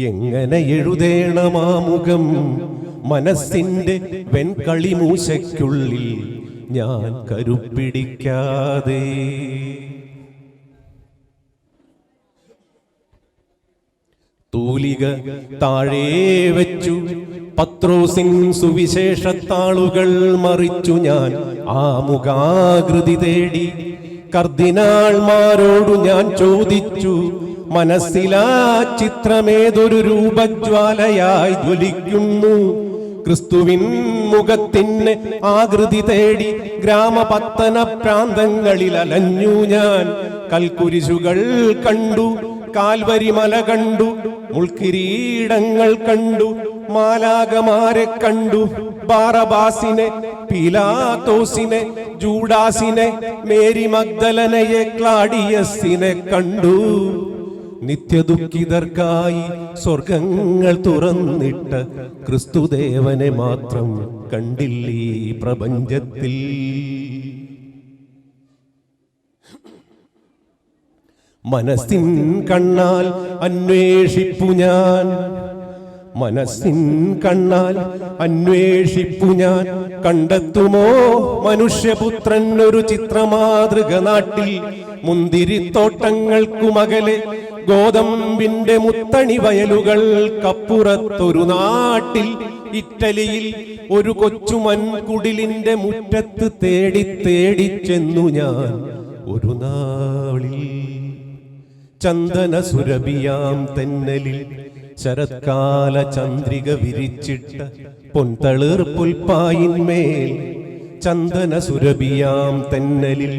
എങ്ങനെ എഴുതേണമാമുഖം. മനസ്സിന്റെ വെൺകളിമൂശയ്ക്കുള്ളിൽ ഞാൻ കരുപ്പിടിക്കാതെ. തൂലിക താഴെ വെച്ചു പത്രോസിൻ സുവിശേഷത്താളുകൾ മറിച്ചു ഞാൻ ആമുഖാകൃതി തേടി. കർദിനാൾമാരോടു ഞാൻ ചോദിച്ചു, മനസ്സിലാ ചിത്രമേതൊരു രൂപജ്വാലയായി ജ്വലിക്കുന്നു. ക്രിസ്തുവിൻ മുഖത്തിന് ആകൃതി തേടി ഗ്രാമപത്തന പ്രാന്തങ്ങളിൽ അലഞ്ഞു ഞാൻ. കൽക്കുരിശുകൾ കണ്ടു, കാൽവരിമല കണ്ടു, മുൾക്കിരീടങ്ങൾ കണ്ടു, മാലാകമാരെ കണ്ടു. ബാറബാസിനെ, പീലാത്തോസിനെ, ജൂഡാസിനെ, മേരി മഗ്ദലനയെ, ക്ലാഡിയസിനെ കണ്ടു. നിത്യദുഃഖിതർക്കായി സ്വർഗങ്ങൾ തുറന്നിട്ട ക്രിസ്തുദേവനെ മാത്രം കണ്ടില്ലീ പ്രപഞ്ചത്തിൽ. മനസ്സിൻ കണ്ണാൽ അന്വേഷിപ്പു ഞാൻ, മനസ്സിൻ കണ്ണാൽ അന്വേഷിപ്പു ഞാൻ. കണ്ടെത്തുമോ മനുഷ്യപുത്രൻ ഒരു ചിത്രമാതൃക നാട്ടിൽ? മുന്തിരിത്തോട്ടങ്ങൾക്കുമകലെ ഗോതമ്പിന്റെ മുത്തണി വയലുകൾക്കപ്പുറത്തൊരു നാട്ടിൽ. ഇറ്റലിയിൽ ഒരു കൊച്ചു മൺകുടിലിന്റെ മുറ്റത്ത് തേടി തേടി ചെന്നു ഞാൻ ഒരു നാളിൽ. ചന്ദന സുരഭിയാം തെന്നലിൽ ശരത്കാല ചന്ദ്രിക വിരിച്ചിട്ട പൊൻതളിർ പുൽപ്പായിന്മേൽ ചന്ദന സുരഭിയാം തെന്നലിൽ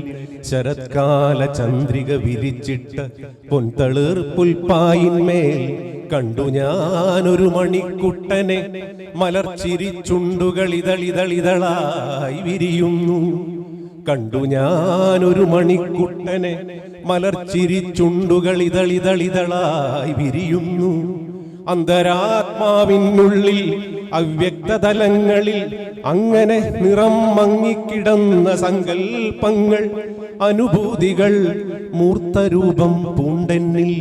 ശരത്കാല ചന്ദ്രിക വിരിച്ചിട്ട പൊൻതളിർ പുൽപ്പായിന്മേൽ കണ്ടു ഞാനൊരു മണിക്കുട്ടനെ മലർച്ചിരി ചുണ്ടുകളിതളിതളിതളായി വിരിയുന്നു. കണ്ടു ഞാനൊരു മണിക്കുട്ടനെ മലർച്ചിരി ചുണ്ടുകളിതളിതളിതളായി വിരിയുന്നു. അന്തരാത്മാവിനുള്ളിൽ അവ്യക്തതലങ്ങളിൽ അങ്ങനെ നിറം മങ്ങിക്കിടന്ന സങ്കൽപ്പങ്ങൾ, അനുഭൂതികൾ മൂർത്തരൂപം പൂണ്ടെന്നിൽ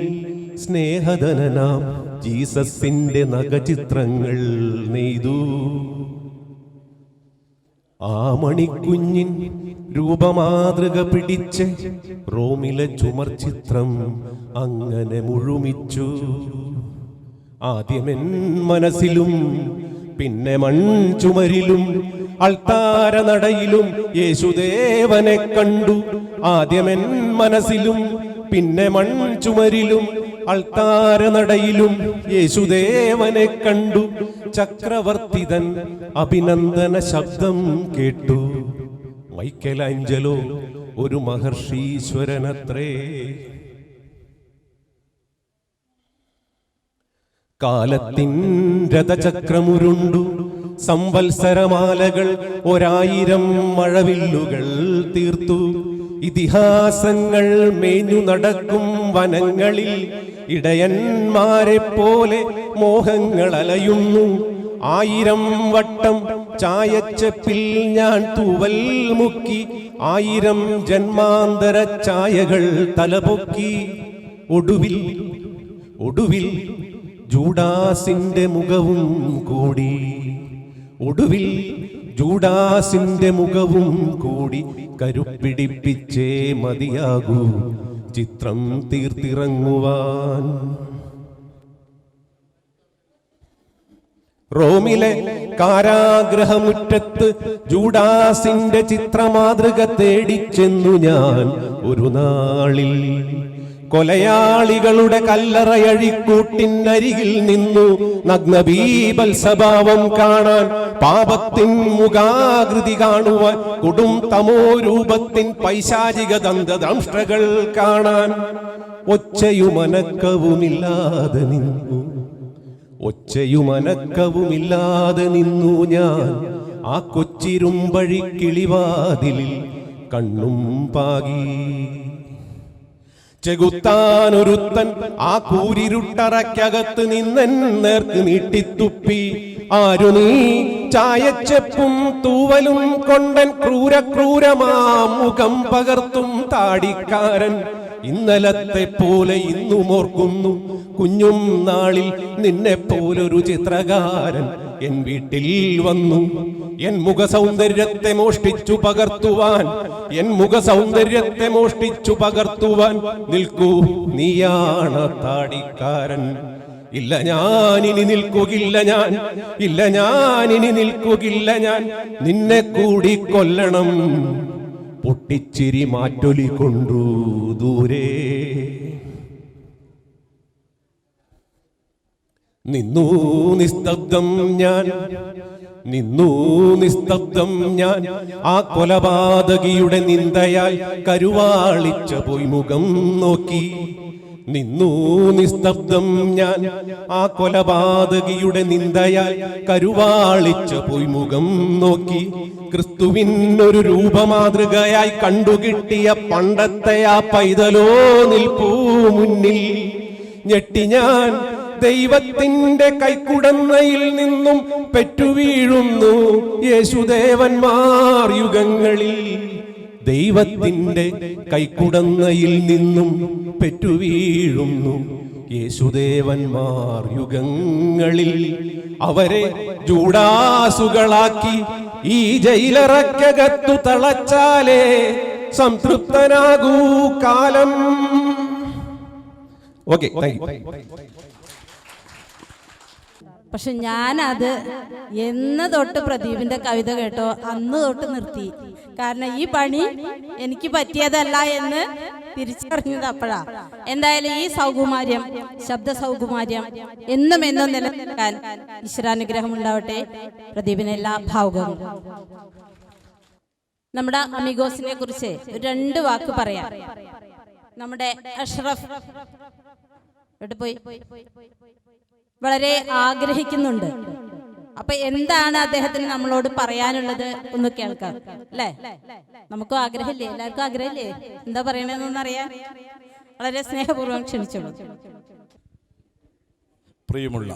സ്നേഹധനനാം ജീസസിന്റെ നഖചിത്രങ്ങൾ നെയ്തു. ആ മണിക്കുഞ്ഞിൻ രൂപമാതൃക പിടിച്ച് റോമിലെ ചുമർ ചിത്രം അങ്ങനെ മുഴുമിച്ചു. ആദ്യമെൻ മനസ്സിലും പിന്നെ മൺചുമരിലും അൾത്താര നടയിലും യേശുദേവനെ കണ്ടു. ആദ്യമെൻ മനസ്സിലും പിന്നെ മൺചുമരിലും അൾത്താര നടയിലും യേശുദേവനെ കണ്ടു. ചക്രവർത്തിതൻ അഭിനന്ദന ശബ്ദം കേട്ടു. മൈക്കലാഞ്ചലോ ഒരു മഹർഷീശ്വരനത്രേ. കാലത്തിൻ രഥചക്രമുരുണ്ടു, സംവത്സരമാലകൾ 1000 മഴവില്ലുകൾ തീർത്തു. ഇതിഹാസങ്ങൾ മേഞ്ഞു നടക്കും വനങ്ങളിൽ ഇടയന്മാരെ പോലെ മോഹങ്ങൾ അലയുന്നു. 1000 വട്ടം ചായച്ചപ്പിൽ ഞാൻ തൂവൽ മുക്കി, 1000 ജന്മാന്തര ചായകൾ തലപൊക്കി. ഒടുവിൽ ജൂഡാസിന്റെ മുഖവും കൂടി. ഒടുവിൽ ജൂഡാസിന്റെ മുഖവും കൂടി. കരുപ്പിടിപ്പിച്ചേ മതിയാകൂ ചിത്രം തീർത്തിറങ്ങുവാൻ. റോമിലെ കാരാഗ്രഹമുറ്റത്ത് ജൂഡാസിന്റെ ചിത്രമാതൃക തേടിച്ചെന്നു ഞാൻ ഒരു നാളിൽ. കൊലയാളികളുടെ കല്ലറയഴിക്കൂട്ടിനരികിൽ നിന്നു നഗ്നബീബൽ സ്വഭാവം കാണാൻ, പാപത്തിൻ മുഖാകൃതി കാണുവാൻ, കൊടും തമോ രൂപത്തിൻ പൈശാചിക ദന്തദംഷ്ട്രകൾ കാണാൻ. ഒച്ചയുമനക്കവുമില്ലാതെ നിന്നു ഞാൻ ആ കൊച്ചിരുമ്പഴി കിളിവാതിലിൽ കണ്ണും പാകി. ചെകുത്താനൊരുത്തൻ ആ കൂരിരുട്ടറയ്ക്കകത്ത് നിന്നൻ നേർക്ക് നീട്ടിത്തുപ്പി. ആരു നീ? ചായച്ചെപ്പും തൂവലും കൊണ്ടൻ ക്രൂരമാം മുഖം പകർത്തും താടിക്കാരൻ. ഇന്നലത്തെ പോലെ ഇന്നും ഓർക്കുന്നു കുഞ്ഞും നാളിൽ നിന്നെ പോലൊരു ചിത്രകാരൻ എൻ വീട്ടിൽ വന്നു. എൻ മുഖ സൗന്ദര്യത്തെ മോഷ്ടിച്ചു പകർത്തുവാൻ നിൽക്കൂ, നീയാണ് താടിക്കാരൻ. ഇല്ല ഞാനിനി നിൽക്കുകയില്ല ഞാൻ നിന്നെ കൂടി കൊല്ലണം. പൊട്ടിച്ചിരി മാറ്റൊലി കൊണ്ടു ദൂരെ നിന്നു നിസ്തബ്ദം ഞാൻ. ആ കൊലപാതകിയുടെ നിന്ദയാൽ കരുവാളിച്ച പോയി മുഖം നോക്കി. നിന്നു നിസ്തബ്ദം ഞാൻ. ആ കൊലപാതകിയുടെ നിന്ദയാൽ കരുവാളിച്ച പോയി മുഖം നോക്കി. ക്രിസ്തുവിനൊരു രൂപമാതൃകയായി കണ്ടുകിട്ടിയ പണ്ടത്തെ ആ പൈതലോ നിൽപ്പൂ മുന്നിൽ. ഞെട്ടി ഞാൻ ദൈവത്തിന്റെ കൈക്കുടന്നയിൽ നിന്നും പെറ്റുവീഴുന്നു യേശുദേവന്മാർ യുഗങ്ങളിൽ. ദൈവത്തിന്റെ കൈക്കുടന്നയിൽ നിന്നും പെറ്റുവീഴുന്നു യേശുദേവന്മാർ യുഗങ്ങളിൽ. അവരെ ജൂഡാസുകളാക്കി ഈ ജയിലറക്കകത്തു തളച്ചാലേ സംതൃപ്തനാകൂ കാലം. Okay, thank you. പക്ഷെ ഞാനത് എന്ന് തൊട്ട് പ്രദീപിന്റെ കവിത കേട്ടോ അന്ന് തൊട്ട് നിർത്തി. കാരണം ഈ പണി എനിക്ക് പറ്റിയതല്ല എന്ന് തിരിച്ചറിഞ്ഞത് അപ്പോഴാ. എന്തായാലും ഈ സൗകുമാര്യം, ശബ്ദ സൗകുമാര്യം എന്നും നിലനിൽക്കാൻ ഈശ്വരാനുഗ്രഹം ഉണ്ടാവട്ടെ. പ്രദീപിന് എല്ലാ ഭാവുകവും. നമ്മുടെ അമിഗോസിനെ കുറിച്ച് 2 വാക്ക് പറയാം. നമ്മുടെ അഷ്റഫ് എവിടെ പോയി? വളരെ ആഗ്രഹിക്കുന്നുണ്ട്. അപ്പൊ എന്താണ് അദ്ദേഹത്തിന് നമ്മളോട് പറയാനുള്ളത് ഒന്ന് കേൾക്കാം അല്ലേ? നമുക്കും ആഗ്രഹമില്ലേ? എല്ലാവർക്കും ആഗ്രഹമില്ലേ? എന്താ പറയണെന്നറിയാൻ വളരെ സ്നേഹപൂർവ്വം ക്ഷണിച്ചോളൂ. പ്രിയമുള്ള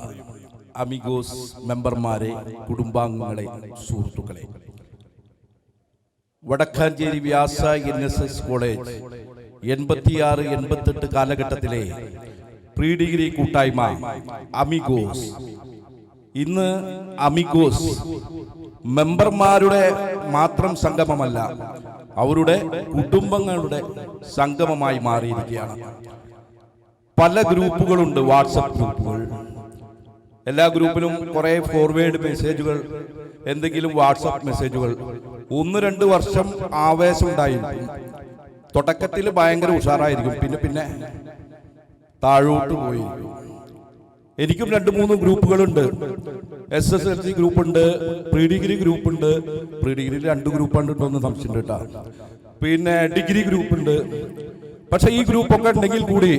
അമിഗോസ് മെമ്പർമാരെ, കുടുംബാംഗങ്ങളെ, സുഹൃത്തുക്കളെ, വടക്കാഞ്ചേരി വ്യാസ NSS കോളേജ് 86-88 കാലഘട്ടത്തിലെ പ്രീ ഡിഗ്രി കൂട്ടായ്മ അമിഗോസ്. ഇന്ന് അമിഗോസ് മെമ്പർമാരുടെ മാത്രം സംഗമമല്ല, അവരുടെ കുടുംബങ്ങളുടെ സംഗമമായി മാറിയിരിക്കുകയാണ്. പല ഗ്രൂപ്പുകളുണ്ട്, വാട്സപ്പ് ഗ്രൂപ്പുകൾ. എല്ലാ ഗ്രൂപ്പിലും കുറെ ഫോർവേഡ് മെസ്സേജുകൾ, എന്തെങ്കിലും വാട്സപ്പ് മെസ്സേജുകൾ. 1-2 വർഷം ആവേശം ഉണ്ടായിരിക്കും. തുടക്കത്തിൽ ഭയങ്കര ഉഷാറായിരിക്കും, പിന്നെ താഴോട്ട് പോയി. എനിക്കും 2-3 ഗ്രൂപ്പുകളുണ്ട്. SSLC ഗ്രൂപ്പുണ്ട്, പ്രീ ഡിഗ്രി ഗ്രൂപ്പുണ്ട്. പ്രീ ഡിഗ്രിയിൽ 2 ഗ്രൂപ്പാണ് ഉണ്ടോന്ന് സംശയമുണ്ട് കേട്ടോ. പിന്നെ ഡിഗ്രി ഗ്രൂപ്പുണ്ട്. പക്ഷെ ഈ ഗ്രൂപ്പൊക്കെ ഉണ്ടെങ്കിൽ കൂടി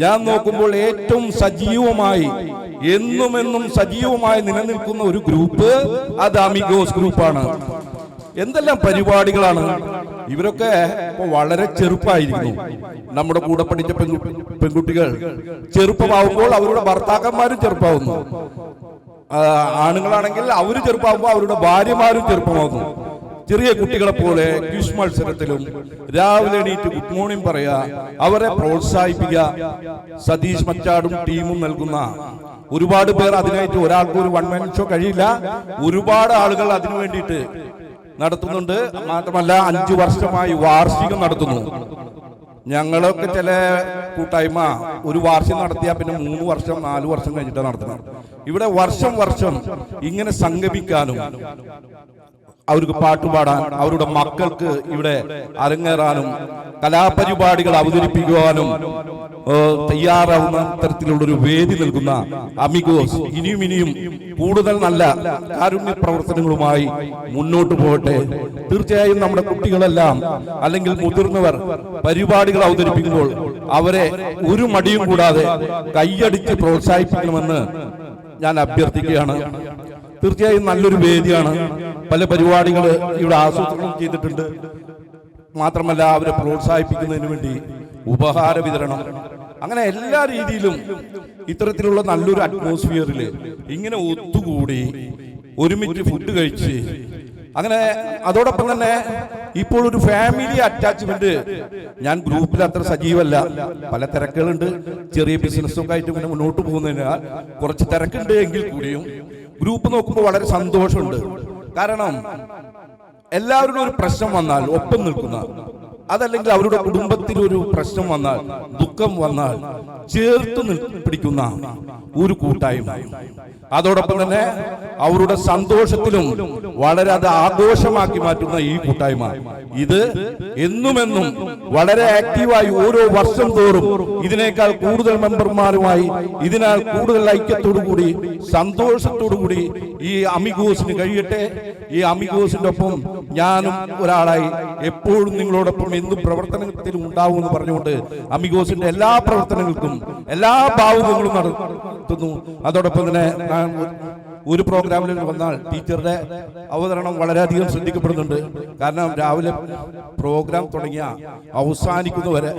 ഞാൻ നോക്കുമ്പോൾ ഏറ്റവും സജീവമായി, എന്നും സജീവമായി നിലനിൽക്കുന്ന ഒരു ഗ്രൂപ്പ് അത് അമിഗോസ് ഗ്രൂപ്പാണ്. എന്തെല്ലാം പരിപാടികളാണ്! ഇവരൊക്കെ ഇപ്പൊ വളരെ ചെറുപ്പമായിരിക്കുന്നു. നമ്മുടെ കൂടെ പഠിച്ച പെൺകുട്ടികൾ ചെറുപ്പമാവുമ്പോൾ അവരുടെ ഭർത്താക്കന്മാരും ചെറുപ്പമാവുന്നു. ആണുങ്ങളാണെങ്കിൽ അവര് ചെറുപ്പമാകുമ്പോൾ അവരുടെ ഭാര്യമാരും ചെറുപ്പമാകുന്നു. ചെറിയ കുട്ടികളെ പോലെ ക്വിസ് മത്സരത്തിലും രാവിലെ എണീറ്റ് ഗുഡ് മോർണിംഗ് പറയാ, അവരെ പ്രോത്സാഹിപ്പിക്കുക. സതീഷ് മച്ചാടും ടീമും നൽകുന്ന ഒരുപാട് പേർ അതിനായിട്ട്, ഒരാൾക്ക് ഒരു 1 man ഷോ കഴിയില്ല, ഒരുപാട് ആളുകൾ അതിനു വേണ്ടിയിട്ട് നടത്തുന്നുണ്ട്. മാത്രമല്ല 5 വർഷമായി വാർഷികം നടത്തുന്നു. ഞങ്ങളൊക്കെ ചില കൂട്ടായ്മ ഒരു വാർഷികം നടത്തിയാൽ പിന്നെ 3 വർഷം 4 വർഷം കഴിഞ്ഞിട്ടാണ് നടത്തുന്നത്. ഇവിടെ വർഷം ഇങ്ങനെ സംഗമിക്കാനും അവർക്ക് പാട്ടുപാടാൻ, അവരുടെ മക്കൾക്ക് ഇവിടെ അരങ്ങേറാനും കലാപരിപാടികൾ അവതരിപ്പിക്കുവാനും തയ്യാറാവുന്ന തരത്തിലുള്ളൊരു വേദി നൽകുന്ന അമിഗോസ് ഇനിയും കൂടുതൽ നല്ല കാരുണ്യ പ്രവർത്തനങ്ങളുമായി മുന്നോട്ട് പോകട്ടെ. തീർച്ചയായും നമ്മുടെ കുട്ടികളെല്ലാം അല്ലെങ്കിൽ മുതിർന്നവർ പരിപാടികൾ അവതരിപ്പിക്കുമ്പോൾ അവരെ ഒരു മടിയും കൂടാതെ കൈയടിച്ച് പ്രോത്സാഹിപ്പിക്കണമെന്ന് ഞാൻ അഭ്യർത്ഥിക്കുകയാണ്. തീർച്ചയായും നല്ലൊരു വേദിയാണ്. പല പരിപാടികൾ ഇവിടെ ആസൂത്രണം ചെയ്തിട്ടുണ്ട്. മാത്രമല്ല അവരെ പ്രോത്സാഹിപ്പിക്കുന്നതിന് വേണ്ടി ഉപഹാര വിതരണം, അങ്ങനെ എല്ലാ രീതിയിലും ഇത്തരത്തിലുള്ള നല്ലൊരു അറ്റ്മോസ്ഫിയറിൽ ഇങ്ങനെ ഒത്തുകൂടി ഒരുമിച്ച് ഫുഡ് കഴിച്ച്, അങ്ങനെ അതോടൊപ്പം തന്നെ ഇപ്പോൾ ഒരു ഫാമിലി അറ്റാച്ച്മെന്റ്. ഞാൻ ഗ്രൂപ്പിൽ അത്ര സജീവല്ല, പല തിരക്കുകളുണ്ട്. ചെറിയ ബിസിനസ്സൊക്കെ ആയിട്ട് ഇങ്ങനെ മുന്നോട്ട് പോകുന്നതിനാൽ കുറച്ച് തിരക്കുണ്ട്. എങ്കിൽ കൂടിയും ഗ്രൂപ്പ് നോക്കുമ്പോൾ വളരെ സന്തോഷമുണ്ട്. കാരണം എല്ലാവരുടെ ഒരു പ്രശ്നം വന്നാൽ ഒപ്പം നിൽക്കുന്ന, അതല്ലെങ്കിൽ അവരുടെ കുടുംബത്തിൽ ഒരു പ്രശ്നം വന്നാൽ, ദുഃഖം വന്നാൽ ചേർത്ത് പിടിക്കുന്ന ഒരു കൂട്ടായ്മ. അതോടൊപ്പം തന്നെ അവരുടെ സന്തോഷത്തിലും വളരെ അത് ആഘോഷമാക്കി മാറ്റുന്ന ഈ കൂട്ടായ്മ ഇത് എന്നും വളരെ ആക്റ്റീവായി ഓരോ വർഷം തോറും ഇതിനേക്കാൾ കൂടുതൽ മെമ്പർമാരുമായി, ഇതിനാൽ കൂടുതൽ ഐക്യത്തോടുകൂടി സന്തോഷത്തോടുകൂടി ഈ അമിഗോസിന് കഴിയട്ടെ. ഈ അമിഗോസിന്റെ ഒപ്പം ഞാനും ഒരാളായി എപ്പോഴും നിങ്ങളോടൊപ്പം എന്തും പ്രവർത്തനത്തിലും ഉണ്ടാവും എന്ന് പറഞ്ഞുകൊണ്ട് അമിഗോസിന്റെ എല്ലാ പ്രവർത്തനങ്ങൾക്കും എല്ലാ ഭാവുകങ്ങളും നടത്തുന്നു. അതോടൊപ്പം തന്നെ ഒരു പ്രോഗ്രാമിൽ വന്നാൽ ടീച്ചറുടെ അവതരണം വളരെയധികം ശ്രദ്ധിക്കപ്പെടുന്നുണ്ട്. കാരണം രാവിലെ പ്രോഗ്രാം തുടങ്ങിയ അവസാനിക്കുന്നവരെ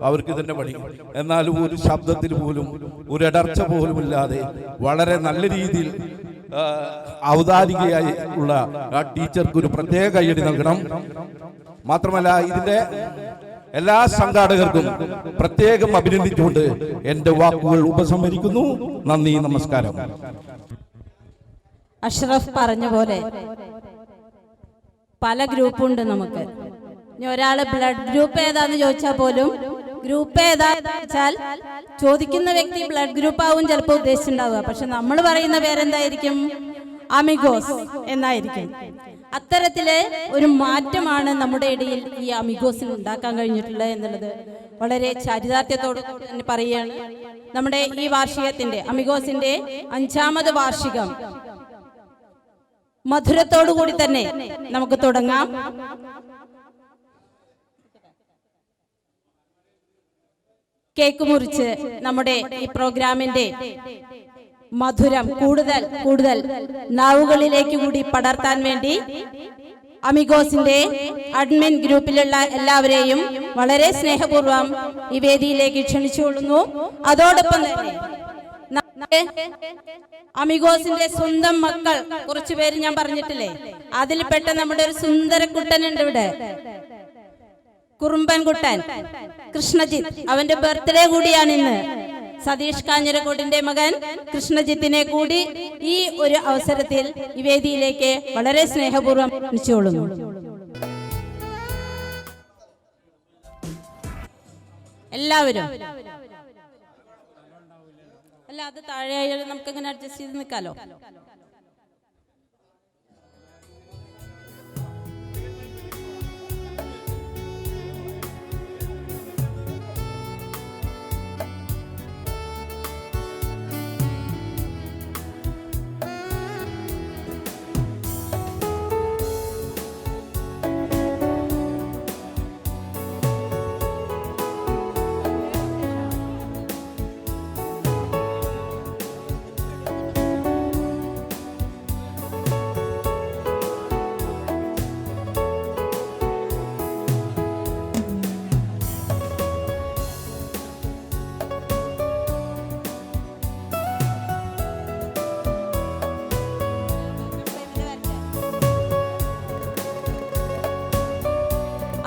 അവർക്ക് ഇതിന്റെ പണി. എന്നാലും ഒരു ശബ്ദത്തിൽ പോലും ഒരു ഇടർച്ച പോലും ഇല്ലാതെ വളരെ നല്ല രീതിയിൽ അവതാരികയായി ഉള്ള ആ ടീച്ചർക്ക് ഒരു പ്രത്യേക കയ്യടി നൽകണം. മാത്രമല്ല ഇതിന്റെ എല്ലാ സംഘാടകർക്കും പ്രത്യേകം അഭിനന്ദിച്ചുകൊണ്ട് എന്റെ വാക്കുകൾ ഉപസംഹരിക്കുന്നു. നന്ദി, നമസ്കാരം. അഷ്റഫ് പറഞ്ഞ പോലെ പല ഗ്രൂപ്പുണ്ട് നമുക്ക്. ഇനി ഒരാള് ബ്ലഡ് ഗ്രൂപ്പ് ഏതാന്ന് ചോദിച്ചാൽ പോലും ഗ്രൂപ്പ് ഏതാന്ന് വെച്ചാൽ ചോദിക്കുന്ന വ്യക്തി ബ്ലഡ് ഗ്രൂപ്പ് ആവും ചിലപ്പോൾ ഉദ്ദേശിച്ചിട്ടുണ്ടാവുക. പക്ഷെ നമ്മൾ പറയുന്ന പേരെന്തായിരിക്കും? അമിഗോസ് എന്നായിരിക്കും. അത്തരത്തിലെ ഒരു മാറ്റമാണ് നമ്മുടെ ഇടയിൽ ഈ അമിഗോസിൽ ഉണ്ടാക്കാൻ കഴിഞ്ഞിട്ടുള്ളത് എന്നുള്ളത് വളരെ ചരിതാർത്ഥ്യത്തോട് തന്നെ പറയുകയാണ്. നമ്മുടെ ഈ വാർഷികത്തിന്റെ, അമിഗോസിന്റെ 5ാമത് വാർഷികം മധുരത്തോടു കൂടി തന്നെ നമുക്ക് തുടങ്ങാം. കേക്ക് മുറിച്ച് നമ്മുടെ ഈ പ്രോഗ്രാമിന്റെ മധുരം കൂടുതൽ കൂടുതൽ നാവുകളിലേക്ക് കൂടി പടർത്താൻ വേണ്ടി അമിഗോസിന്റെ അഡ്മിൻ ഗ്രൂപ്പിലുള്ള എല്ലാവരെയും വളരെ സ്നേഹപൂർവ്വം ഈ വേദിയിലേക്ക് ക്ഷണിച്ചുകൊള്ളുന്നു. അതോടൊപ്പം തന്നെ അമിഗോസിന്റെ സ്വന്തം മക്കൾ കുറച്ചു പേര് ഞാൻ പറഞ്ഞിട്ടില്ലേ, അതിൽപ്പെട്ട നമ്മുടെ ഒരു സുന്ദരക്കുട്ടനുണ്ട് ഇവിടെ, കുറുമ്പൻകുട്ടൻ കൃഷ്ണജിത്ത്. അവന്റെ ബർത്ത്ഡേ കൂടിയാണ് ഇന്ന്. സതീഷ് കാഞ്ഞിരക്കോടിന്റെ മകൻ കൃഷ്ണജിത്തിനെ കൂടി ഈ ഒരു അവസരത്തിൽ ഈ വേദിയിലേക്ക് വളരെ സ്നേഹപൂർവ്വം ക്ഷണിച്ചുകൊള്ളുന്നു. എല്ലാവരും അല്ല, അത് താഴെ ആയാലും നമുക്ക് അങ്ങനെ അഡ്ജസ്റ്റ് ചെയ്ത് നിൽക്കാലോ.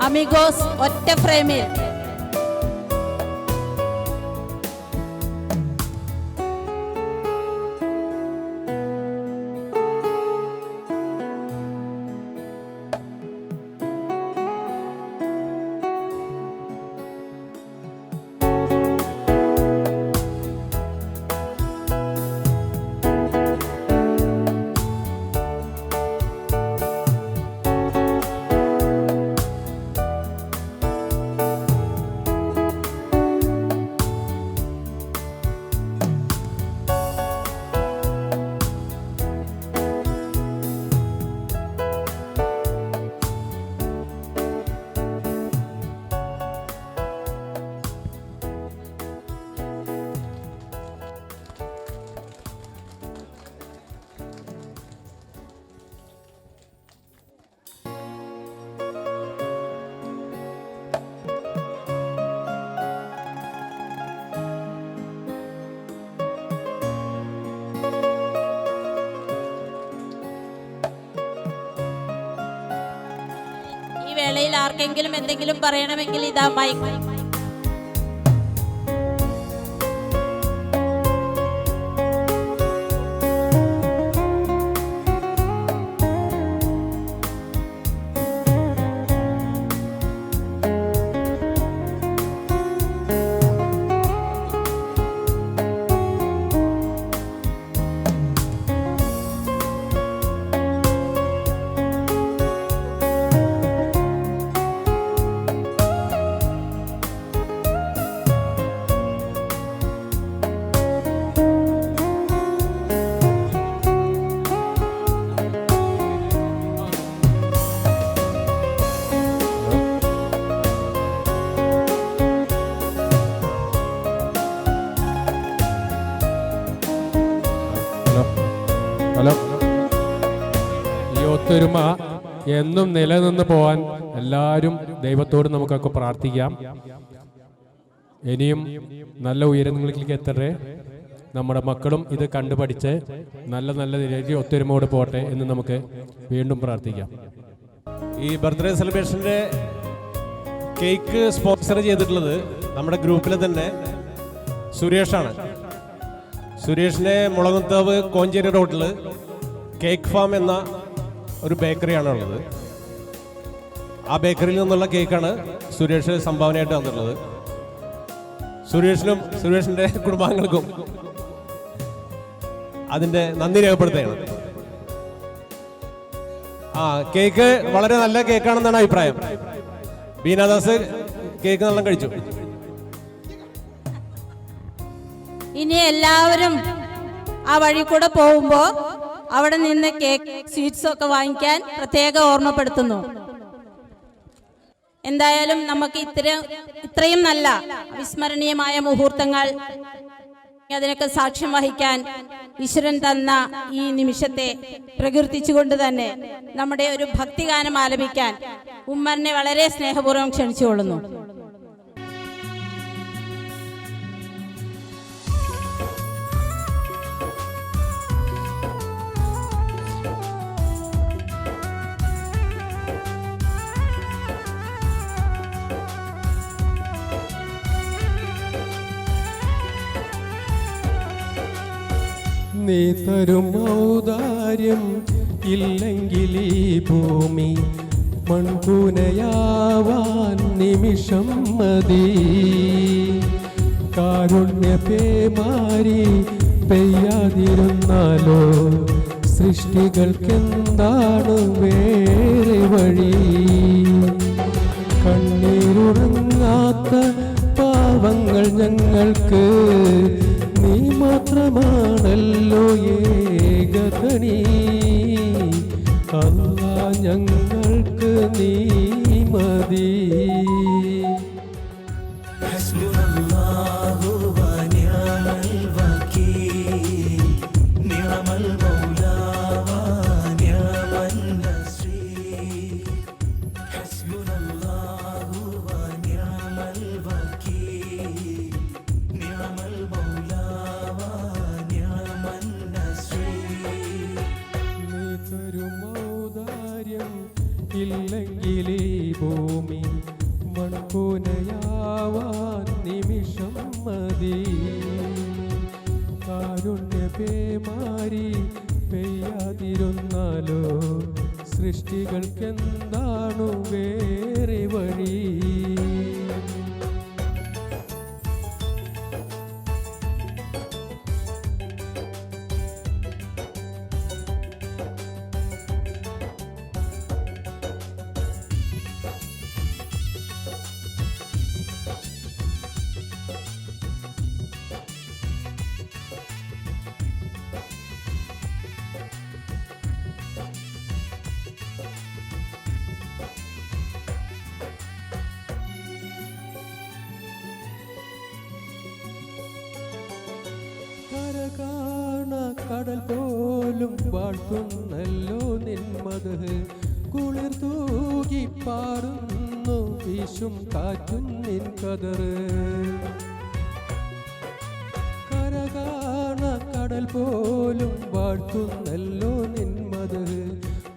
അമിഗോസ് ഒറ്റ ഫ്രെയിമിൽ വേളയിൽ ആർക്കെങ്കിലും എന്തെങ്കിലും പറയണമെങ്കിൽ ഇതാ മൈക്ക്. ഹലോ, ഈ ഒത്തൊരുമ എന്നും നിലനിന്ന് പോവാൻ എല്ലാവരും ദൈവത്തോട് നമുക്കൊക്കെ പ്രാർത്ഥിക്കാം. ഇനിയും നല്ല ഉയരങ്ങളിലേക്ക് എത്തട്ടെ. നമ്മുടെ മക്കളും ഇത് കണ്ടുപഠിച്ച് നല്ല നല്ല നിലയ്ക്ക് ഒത്തൊരുമയോട് പോട്ടെ എന്ന് നമുക്ക് വീണ്ടും പ്രാർത്ഥിക്കാം. ഈ ബർത്ത്ഡേ സെലിബ്രേഷൻ്റെ കേക്ക് സ്പോൺസർ ചെയ്തിട്ടുള്ളത് നമ്മുടെ ഗ്രൂപ്പിലെ തന്നെ സുരേഷാണ്. സുരേഷിൻ്റെ മുളകുത്താവ് കോഞ്ചേരി റോഡിൽ കേക്ക് ഫാം എന്ന ഒരു ബേക്കറിയാണ് ഉള്ളത്. ആ ബേക്കറിയിൽ നിന്നുള്ള കേക്കാണ് സുരേഷ് സംഭാവനയായിട്ട് തന്നിട്ടുള്ളത്. സുരേഷിനും സുരേഷിൻ്റെ കുടുംബാംഗങ്ങൾക്കും അതിൻ്റെ നന്ദി രേഖപ്പെടുത്തുകയാണ്. കേക്ക് വളരെ നല്ല കേക്കാണെന്നാണ് അഭിപ്രായം. ബീനാദാസ് കേക്ക് നല്ല കഴിച്ചു. ഇനി എല്ലാവരും ആ വഴി കൂടെ പോകുമ്പോ അവിടെ നിന്ന് കേക്ക് സ്വീറ്റ്സും ഒക്കെ വാങ്ങിക്കാൻ പ്രത്യേകം ഓർമ്മപ്പെടുത്തുന്നു. എന്തായാലും നമുക്ക് ഇത്രയും നല്ല വിസ്മരണീയമായ മുഹൂർത്തങ്ങൾ അതിനൊക്കെ സാക്ഷ്യം വഹിക്കാൻ ഈശ്വരൻ തന്ന ഈ നിമിഷത്തെ പ്രകീർത്തിച്ചുകൊണ്ട് തന്നെ നമ്മുടെ ഒരു ഭക്തിഗാനം ആലപിക്കാൻ ഉമ്മറിനെ വളരെ സ്നേഹപൂർവ്വം ക്ഷണിച്ചുകൊള്ളുന്നു. നീ തരും ഔദാര്യം ഇല്ലെങ്കിൽ ഈ ഭൂമി മൺകൂനയാവാൻ നിമിഷം മതി. കാരുണ്യപേമാരി പെയ്യാതിരുന്നാലോ സൃഷ്ടികൾക്കെന്താണ് വേറെ വഴി? കണ്ണീരുറങ്ങാത്ത പാവങ്ങൾ ഞങ്ങൾക്ക് നീ മാത്രമാണല്ലോ ഏകതണി. അല്ലാ ഞങ്ങൾക്ക് നീ മതി. ഇല്ലെങ്കിൽ ഈ ഭൂമി മൺകൂനയാവാൻ നിമിഷം മതി. കാരുണ്യപേമാരി പെയ്യാതിരുന്നാലോ സൃഷ്ടികൾക്കെന്താണു വേറെ വഴി? കരകാണ കടൽ പോലും വാഴ്ത്തുന്നല്ലോ നിന്മത്. കുളിർ തൂകി പാടുന്നു വീശും കാറ്റും നിൻ കതറ്. കരകാണ കടൽ പോലും വാഴ്ത്തുന്നല്ലോ നിന്മത്.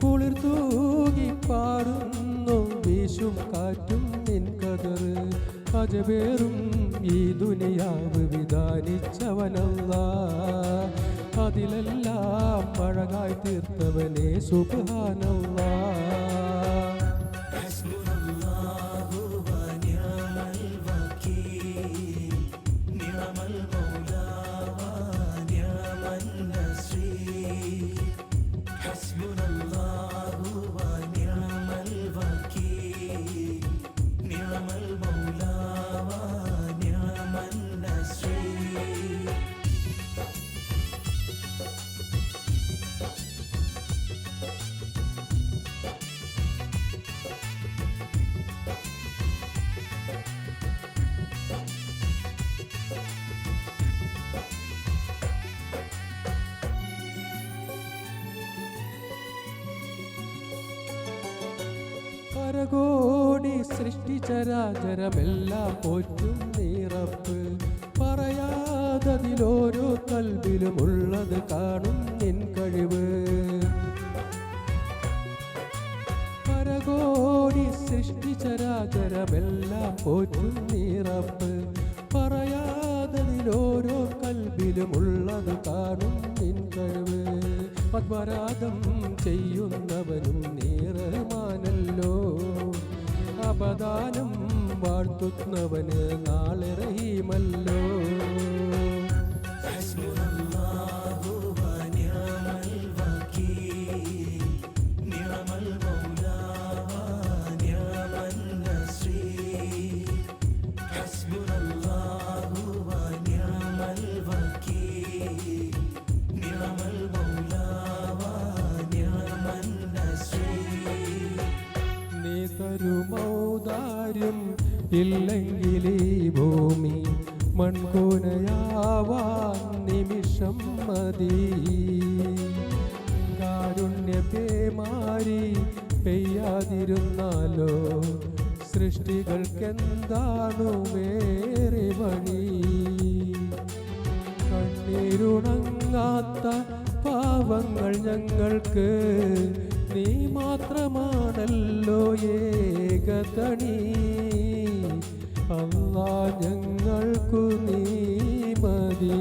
കുളിർ തൂകി പാടുന്നു വീശും കാറ്റും നിൻ കതറ്. അജബേറും ഈ ദുനിയാവ് വിധാനിച്ചവനല്ലാ, അതിലെല്ലാം അഴകായി തീർത്തവനെ സുബ്ഹാനല്ലാ. പരകോടി സൃഷ്ടിചരാചരമെല്ലാം പോറ്റും നീറപ്പ്. പറയാതതിലോരോ കൽബിലുമുള്ളത് കാണും നിൻ കഴിവ്. പരകോടി സൃഷ്ടിചരാചരമെല്ലാം പോറ്റും നീറപ്പ്. പറയാതതിലോരോ കൽബിലുമുള്ളത് കാണും നിൻ കഴിവ്. പത്മരാഗം ചെയ്യുന്നവനും നീറമാനല്ലോ, അപദാനം വാഴ്ത്തുന്നവന് നാളെ റഹീമല്ലോ. ആരും ഇല്ലെങ്കിൽ ഈ ഭൂമി മൺകൂനയാവാൻ നിമിഷം മതി. കാരുണ്യപേമാരി പെയ്യാതിരുന്നാലോ സൃഷ്ടികൾക്കെന്താണു വേറെ വഴി. കണ്ണീരുണങ്ങാത്ത പാവങ്ങൾ ഞങ്ങൾക്ക് നീ മാത്രമാണല്ലോ ഏകതണി. അല്ലാ ഞങ്ങൾക്കു നീ മതി.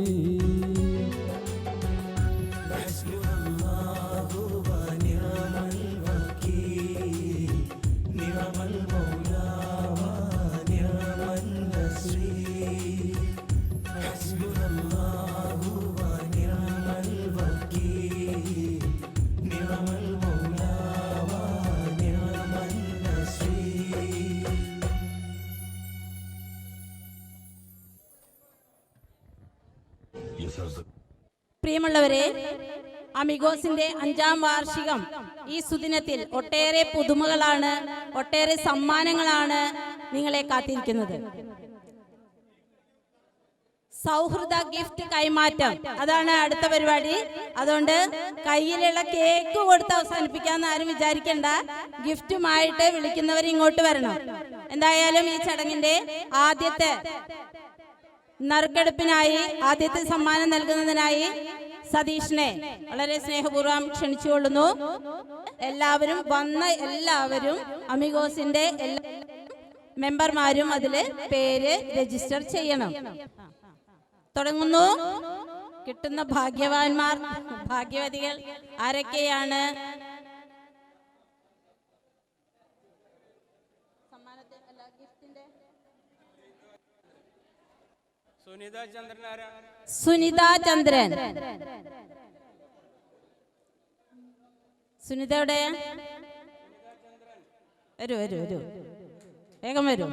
പ്രിയമുള്ളവരെ, അമിഗോസിന്റെ 5ാം വാർഷികം ഈ സുദിനത്തിൽ ഒട്ടേറെ പുതുമകളാണ്, ഒട്ടേറെ സമ്മാനങ്ങളാണ് നിങ്ങളെ കാത്തിരിക്കുന്നത്. സൗഹൃദ ഗിഫ്റ്റ് കൈമാറ്റം, അതാണ് അടുത്ത പരിപാടി. അതുകൊണ്ട് കയ്യിലുള്ള കേക്ക് കൊടുത്ത് അവസാനിപ്പിക്കാന്ന് ആരും വിചാരിക്കേണ്ട. ഗിഫ്റ്റുമായിട്ട് വിളിക്കുന്നവർ ഇങ്ങോട്ട് വരണം. എന്തായാലും ഈ ചടങ്ങിന്റെ ആദ്യത്തെ നറുക്കെടുപ്പിനായി, ആദ്യത്തെ സമ്മാനം നൽകുന്നതിനായി സതീഷിനെ വളരെ സ്നേഹപൂർവ്വം ക്ഷണിച്ചുകൊള്ളുന്നു. എല്ലാവരും അമിഗോസിന്റെ എല്ലാ മെമ്പർമാരും അതില് പേര് രജിസ്റ്റർ ചെയ്യണം. തുടങ്ങുന്നു. കിട്ടുന്ന ഭാഗ്യവതികൾ ആരൊക്കെയാണ്? സുനിത ചന്ദ്രൻ. സുനിത എവിടെ? വരൂ, വേഗം വരൂ.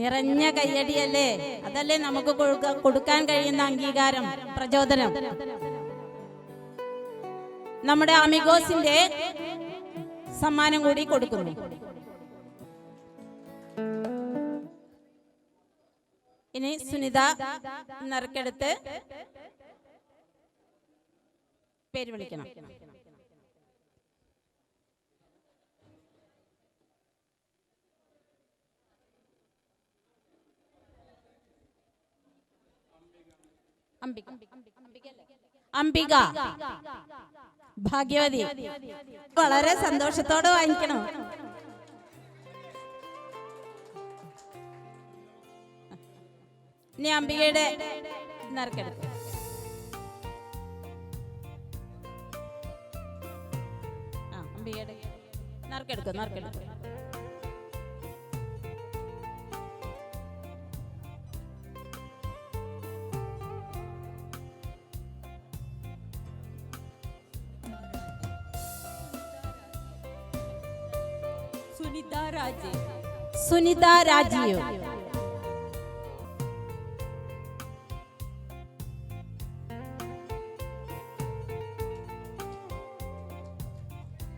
നിറഞ്ഞ കയ്യടിയല്ലേ, അതല്ലേ നമുക്ക് കൊടുക്കാൻ കഴിയുന്ന അംഗീകാരം, പ്രചോദനം. നമ്മുടെ അമിഗോസിന്റെ സമ്മാനം കൂടി കൊടുക്കുന്നു. ഇനി സുനിത നറുക്കെടുത്ത് പേര് വിളിക്കണം. അംബിക, ഭാഗ്യവതി. വളരെ സന്തോഷത്തോടെ വാങ്ങിക്കണം. ഇനി അംബികയുടെ നറുക്കെടുത്ത്. അംബികയുടെ നറുക്കെടുക്കും. സുനിത രാജീവ്.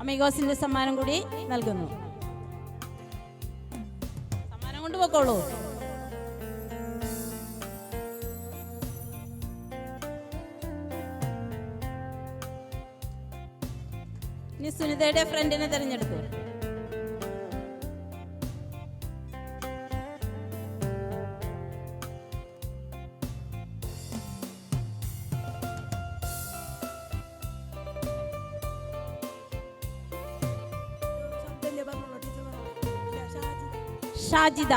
അമിഗോസിന്റെ സമ്മാനം കൂടി നൽകുന്നു. സമ്മാനം കൊണ്ട് പോക്കോളൂ. ഇനി സുനിതയുടെ ഫ്രണ്ടിനെ തിരഞ്ഞെടുക്കൂ. ഷാജിദ.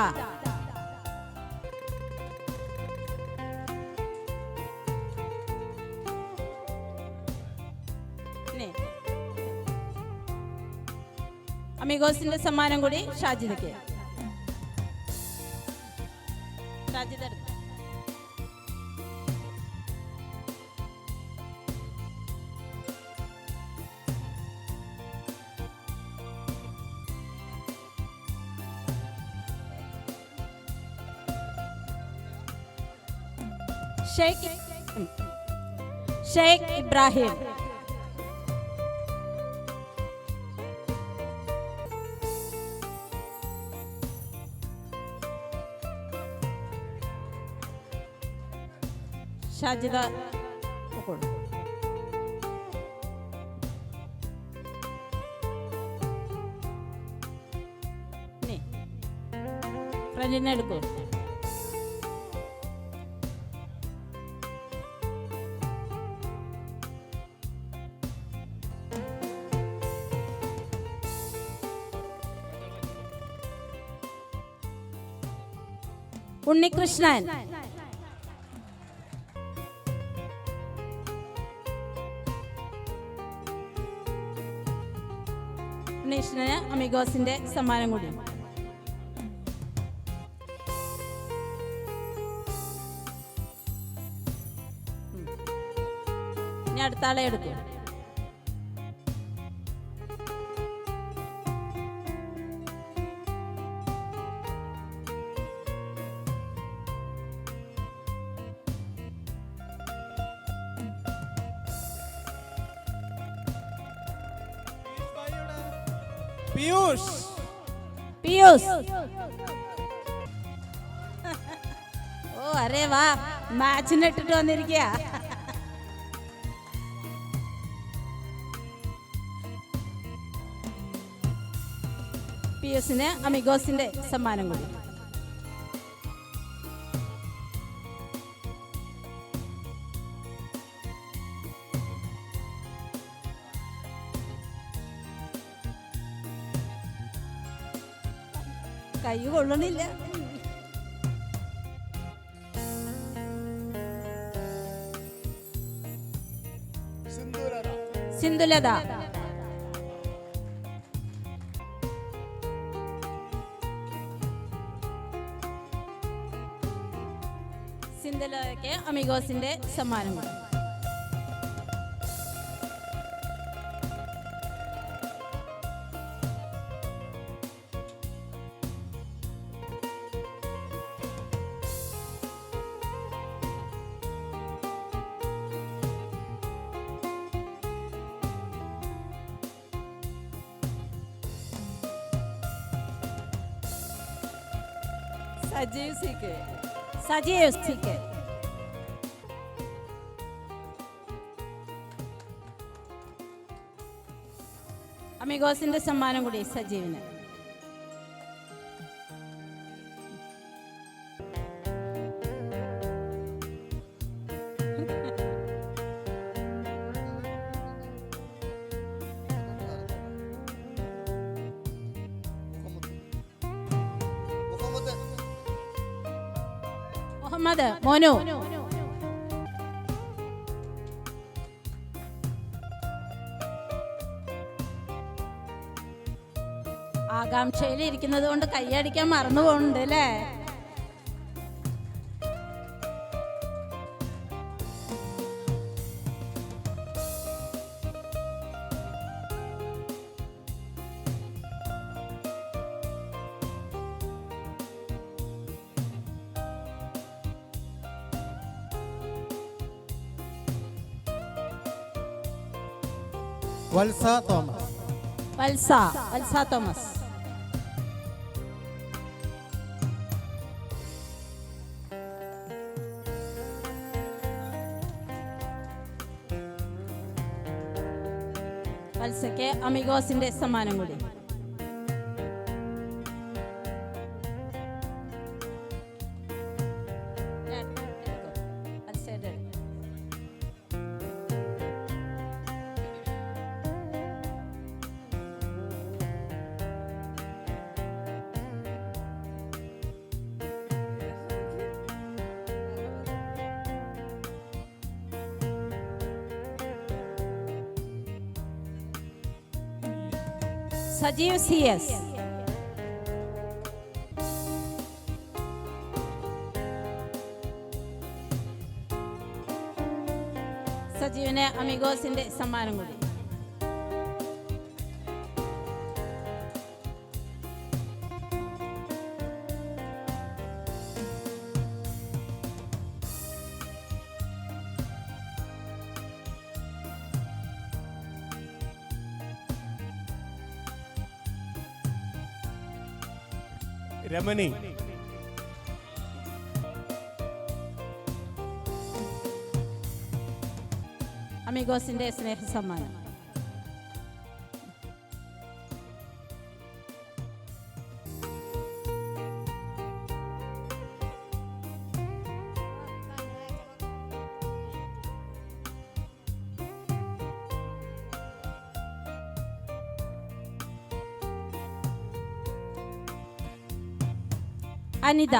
അമിഗോസിന്റെ സമ്മാനം കൂടി ഷാജിദയ്ക്ക്. ഷാജിദ ഷെയ്ഖ് ഇബ്രാഹിം. ഷാജിദ കൊടുക്കും. ഫ്രണ്ടിനെ എടുക്കൂ. ഉണ്ണികൃഷ്ണൻ, ഉണ്ണികൃഷ്ണന് അമിഗോസിന്റെ സമ്മാനം കൂടി. ഇനി അടുത്ത ആളെ എടുക്കും. പീയൂഷ്. ഓ അരേ വാ, മാച്ചിന് ഇട്ടിട്ട് വന്നിരിക്കുക. പിയൂസിന് അമിഗോസിന്റെ സമ്മാനം കൂടി. കൈ കൊള്ളണില്ല. സിന്ധുലത, സിന്ധുലതയ്ക്ക് അമിഗോസിന്റെ സമ്മാനം കൂടി. സജീവ് സി കെ അമിഗോസിന്റെ സമ്മാനം കൂടി സജീവിന്. മുഹമ്മദ് മോനു, ആകാംക്ഷയിൽ ഇരിക്കുന്നത് കൊണ്ട് കൈയടിക്കാൻ മറന്നു പോകുന്നുണ്ട് അല്ലേ? വത്സ തോമസ്. വത്സ തോമസ്. വത്സയ്ക്ക് അമിഗോസിന്റെ സമ്മാനം കൂടി. Sajeev C S. സജീവിന് അമിഗോസിന്റെ സമ്മാനം കൂടി. രമണി. അമിഗോസിന്റെ സ്നേഹ സമ്മാനം. അനിത.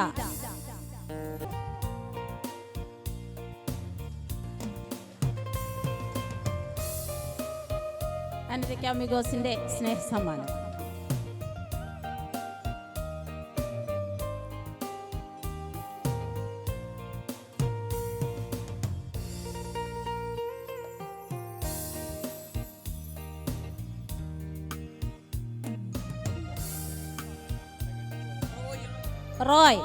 അനിതയ്ക്ക് അമിഗോസിന്റെ സ്നേഹ സമ്മാനം. റോയ്.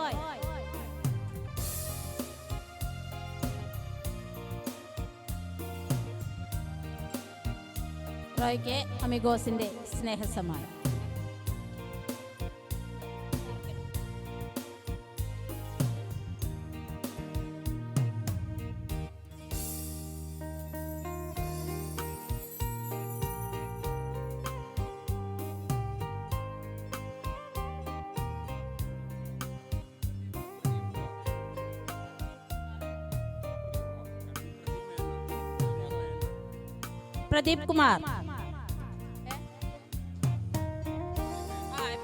റോയ്ക്ക് അമിഗോസിന്റെ സ്നേഹ സമ്മാനം. പ്രദീപ് കുമാർ.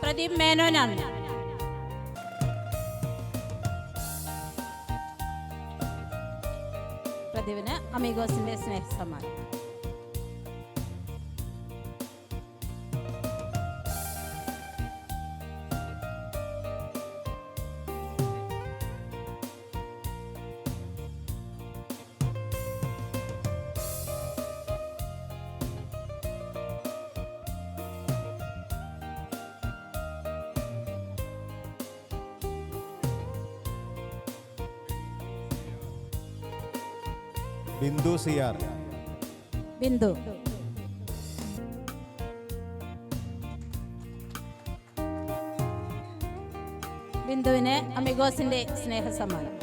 പ്രദീപ് മേനോനാണ്. പ്രദീപിന് അമിഗോസിന്റെ സ്നേഹ സമ്മാനം. ബിന്ദു സിയാർ. ബിന്ദു. ബിന്ദുവിന് അമിഗോസിന്റെ സ്നേഹ സമ്മാനം.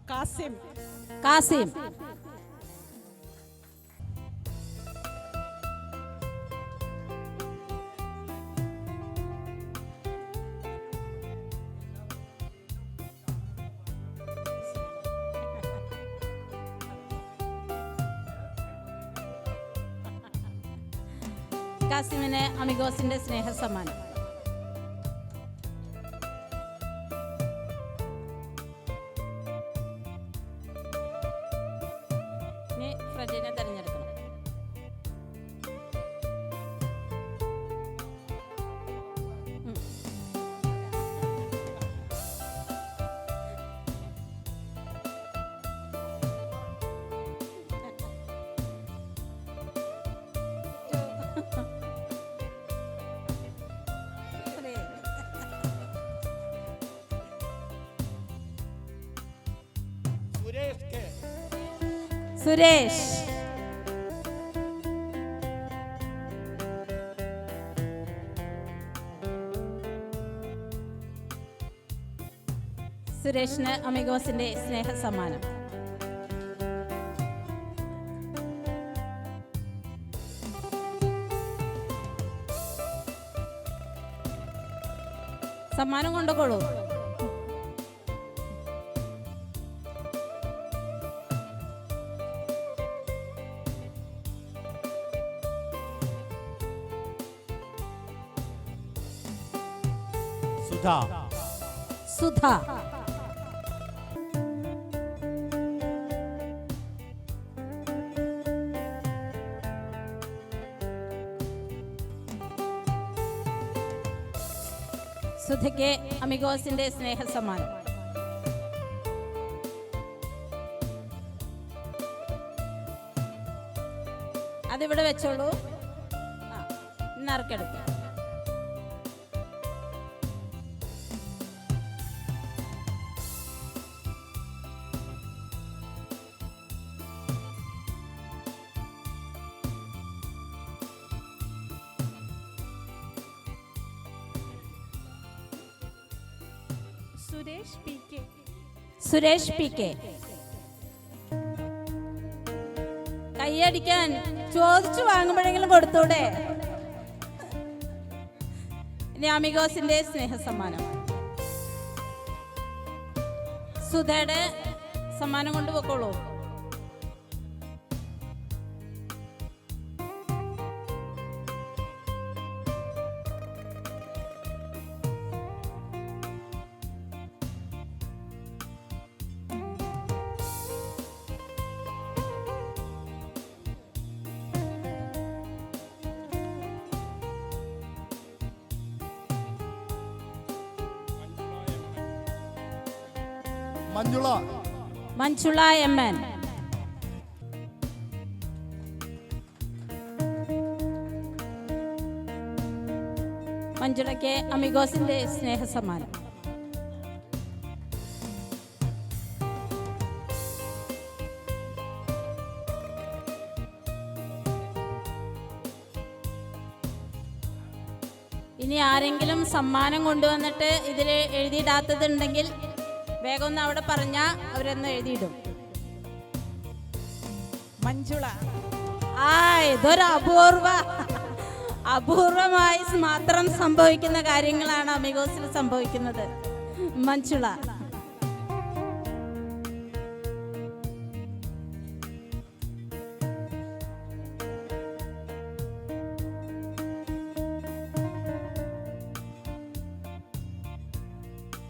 കാസിം. കാസിം. കാസിമിന് അമിഗോസിന്റെ സ്നേഹ സമ്മാനം. ഫ്രജിനെ തെരഞ്ഞെടുക്കണം. സുരേഷ്. സുരേഷിന് അമിഗോസിന്റെ സ്നേഹ സമ്മാനം. സമ്മാനം കൊണ്ടുകൊള്ളൂ. സുധ. സുധ. സുധയ്ക്ക് അമിഗോസിന്റെ സ്നേഹ സമ്മാനം. അതിവിടെ വെച്ചോളൂ. നറുക്കെടുക്കാം. Suresh P K. കൈയടിക്കാൻ ചോദിച്ചു വാങ്ങുമ്പോഴെങ്കിലും കൊടുത്തൂടെ? ഇനി അമിഗോസിന്റെ സ്നേഹസമ്മാനം. സുധയുടെ സമ്മാനം കൊണ്ട് പൊക്കോളൂ. Manjula M N. മഞ്ജുളയ്ക്ക് അമിഗോസിന്റെ സ്നേഹസമ്മാനം. ഇനി ആരെങ്കിലും സമ്മാനം കൊണ്ടുവന്നിട്ട് ഇതിൽ എഴുതിയിടാത്തതുണ്ടെങ്കിൽ വേഗം ഒന്ന് അവിടെ പറഞ്ഞാൽ അവരൊന്ന് എഴുതിയിടും. മഞ്ജുള. ഇതൊരു അപൂർവമായി മാത്രം സംഭവിക്കുന്ന കാര്യങ്ങളാണ് അമിഗോസിൽ സംഭവിക്കുന്നത്. മഞ്ജുള.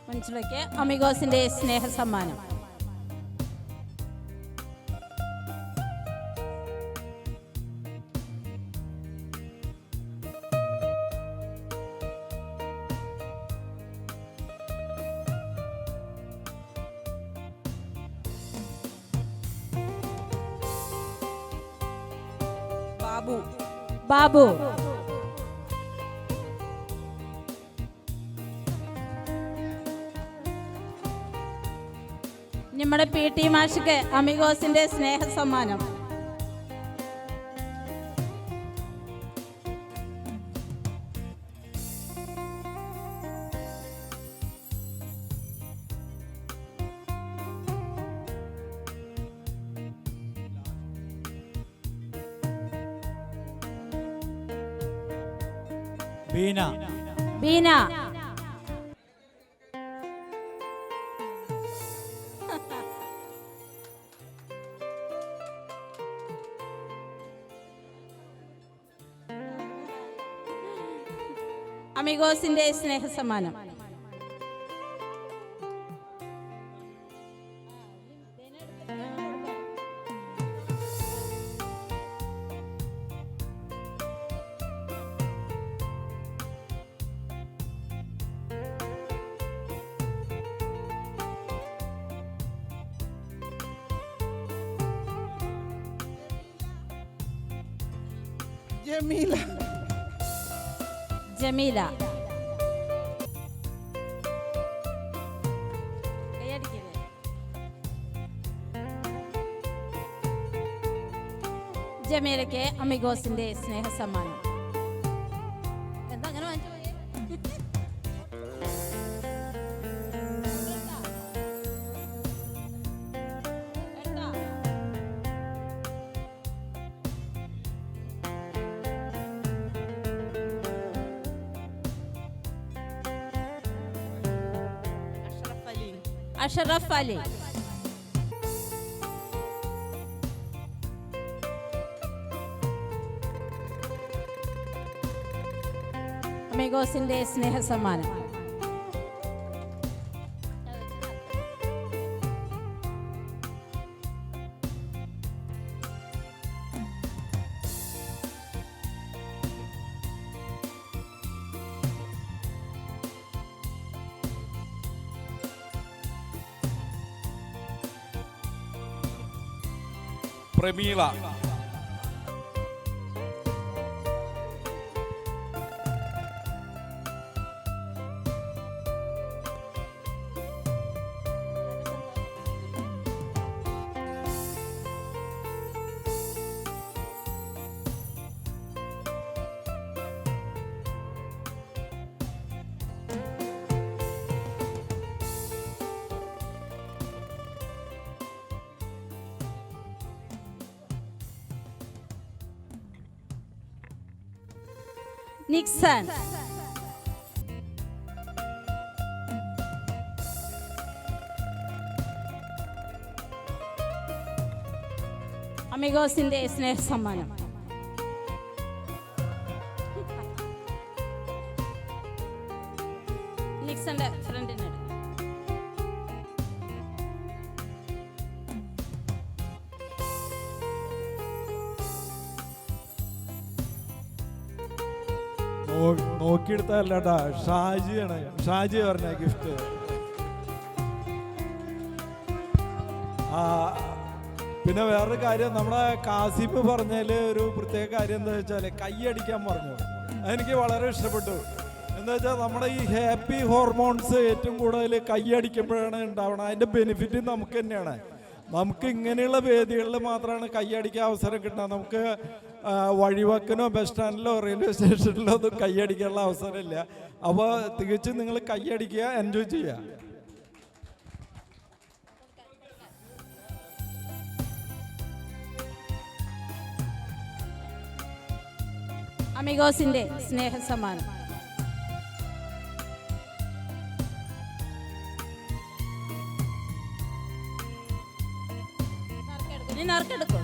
മഞ്ജുളയ്ക്ക് അമിഗോസിന്റെ സ്നേഹസമ്മാനം. ബാബു. നമ്മുടെ പി ടി മാഷിക്ക് അമിഗോസിന്റെ സ്നേഹസമ്മാനം. ബീന. അമിഗോസിന്റെ സ്നേഹസമ്മാനം. ജമീല. ജമീലയ്ക്ക് അമിഗോസിന്റെ സ്നേഹസമ്മാനം. എന്താ അങ്ങനെ വാങ്ങിച്ചു പോയേ? അഷറഫ് അലി. അമിഗോസിന്റെ സ്നേഹസമ്മാനം. പ്രമീള. നിക്സൺ. അമിഗോസിന്റെ സ്നേഹ സമ്മാനം. നിക്സന്റെ ഫ്രണ്ടിന്. നോക്കിയെടുത്തല്ലേട്ടാ, ഷാജിയാണ്. ഷാജി പറഞ്ഞ ഗിഫ്റ്റ്. പിന്നെ വേറൊരു കാര്യം, നമ്മുടെ കാസിഫ് പറഞ്ഞതിൽ ഒരു പ്രത്യേക കാര്യം എന്താ വെച്ചാൽ കൈയടിക്കാൻ പറഞ്ഞു. അതെനിക്ക് വളരെ ഇഷ്ടപ്പെട്ടു. എന്താ വെച്ചാൽ നമ്മുടെ ഈ ഹാപ്പി ഹോർമോൺസ് ഏറ്റവും കൂടുതൽ കൈയടിക്കുമ്പോഴാണ് ഉണ്ടാവണം. അതിൻ്റെ ബെനിഫിറ്റ് നമുക്ക് തന്നെയാണ്. നമുക്ക് ഇങ്ങനെയുള്ള വേദികളിൽ മാത്രമാണ് കൈയടിക്കാൻ അവസരം കിട്ടുന്നത്. നമുക്ക് വഴിവക്കിനോ ബസ് സ്റ്റാൻഡിലോ റെയിൽവേ സ്റ്റേഷനിലോ ഒന്നും കൈയടിക്കാനുള്ള അവസരമില്ല. അപ്പോൾ തികച്ചും നിങ്ങൾ കൈയടിക്കുക, എൻജോയ് ചെയ്യുക. അമിഗോസിന്റെ സ്നേഹ സമ്മാനം. നറുക്കെടുക്കും.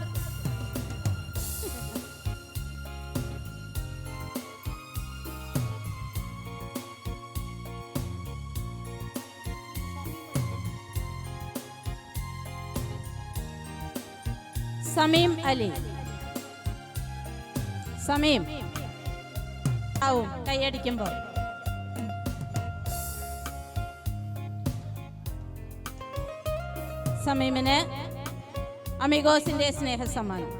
സമീം അലി. സമീം ആവും കൈയടിക്കുമ്പോ. സമീമിന് അമിഗോസിന്റെ സ്നേഹ സമ്മാനം.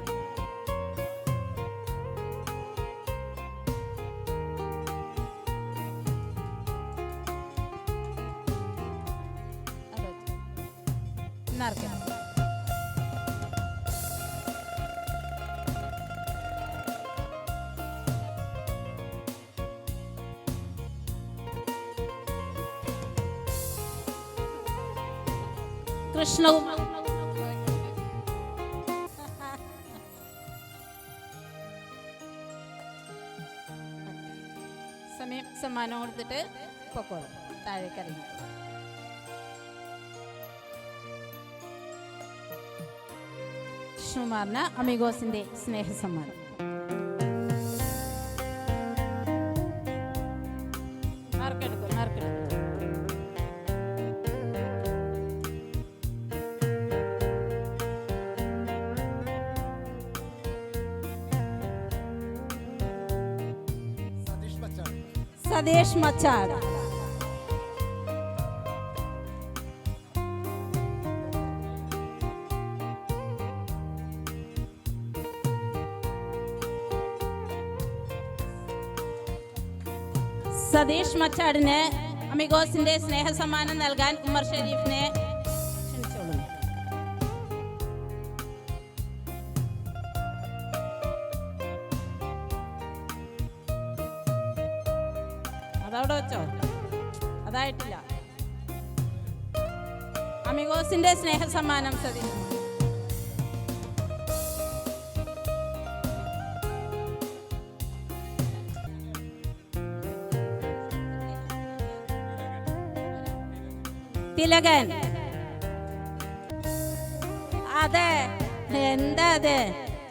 കൃഷ്ണകുമാർ. സമയം സമ്മാനം കൊടുത്തിട്ട് പൊക്കോളും, താഴേക്ക് ഇറങ്ങി. കൃഷ്ണകുമാറിന് അമിഗോസിന്റെ സ്നേഹ സമ്മാനം. സതീഷ് മച്ചാട്. സതീഷ് മച്ചാടിന് അമിഗോസിന്റെ സ്നേഹ സമ്മാനം നൽകാൻ ഉമർ ഷെരീഫിനെ ക്ഷണിച്ചോളൂ. അതവിടെ വെച്ചോ, അതായിട്ടില്ല. അമിഗോസിന്റെ സ്നേഹ സമ്മാനം സതീഷ്. തിലകൻ. അതെ, എന്താ അതെ,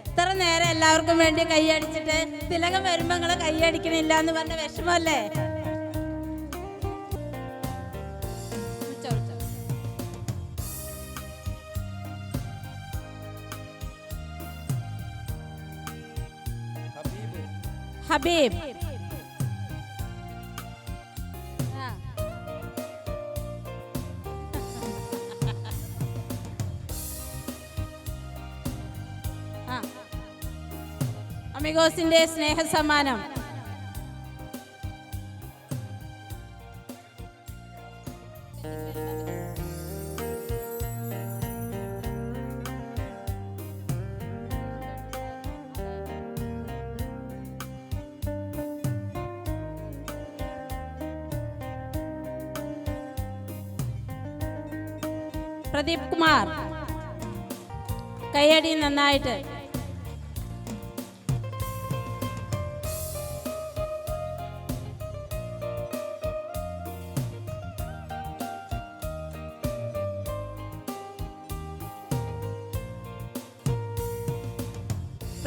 ഇത്ര നേരം എല്ലാവർക്കും വേണ്ടി കൈയടിച്ചിട്ട് തിലകൻ വരുമ്പോ നിങ്ങള് കൈയടിക്കണില്ല എന്ന് പറഞ്ഞ വിഷമല്ലേ? ഹബീബ്. അമിഗോസിന്റെ സ്നേഹ സമ്മാനം. പ്രദീപ് കുമാർ. കയ്യടി നന്നായിട്ട്.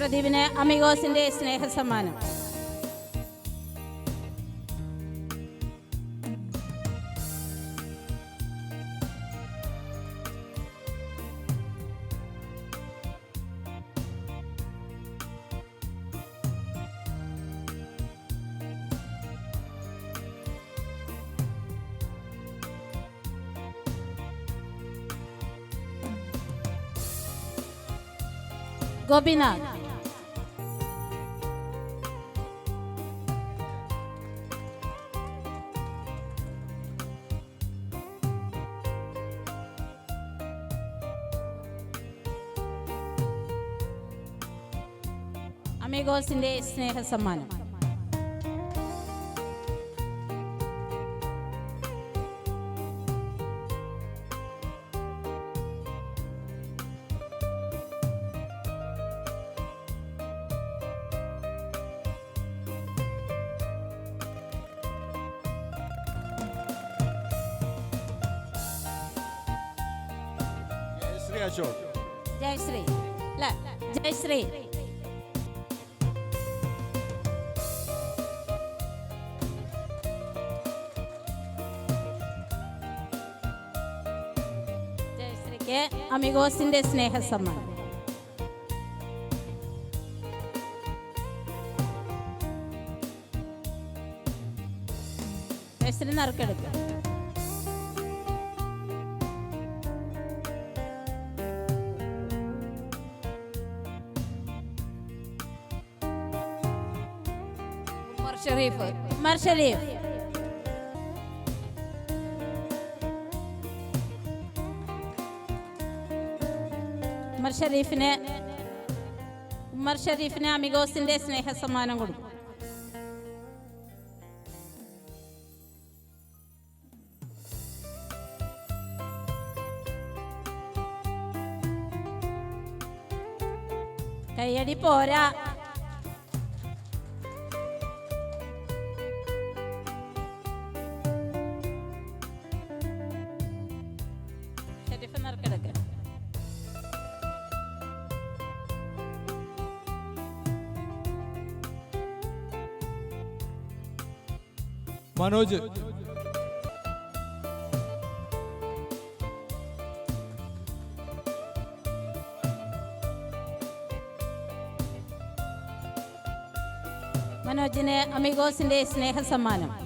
പ്രദീപിന് അമിഗോസിന്റെ സ്നേഹസമ്മാനം. ഗോപിനാഥ്. അമിഗോസിന്റെ സ്നേഹസമ്മാനം. അശോക്. ജയശ്രീ. അല്ല, ജയശ്രീ. ജയശ്രീക്ക് അമിഗോസിന്റെ സ്നേഹസമ്മാനം. ജയശ്രീ നറുക്കെടുക്കുക. ഷെരീഫ്. ഉമർ ഷെരീഫ്. ഉമർ ഷെരീഫിന് അമിഗോസിന്റെ സ്നേഹസമ്മാനം കൊടുക്കും. കയ്യടി പോരാ. മനോജ്. മനോജിന് അമിഗോസിന്റെ സ്നേഹസമ്മാനം.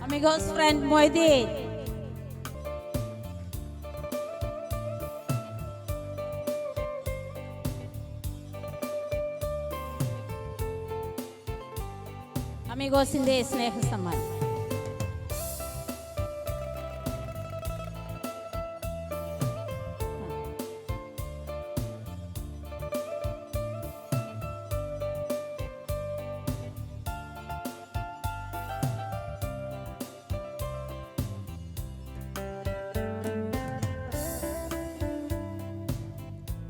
Amigos friend Moideen. അമിഗോസിന്റെ സ്നേഹസമ്മാനം.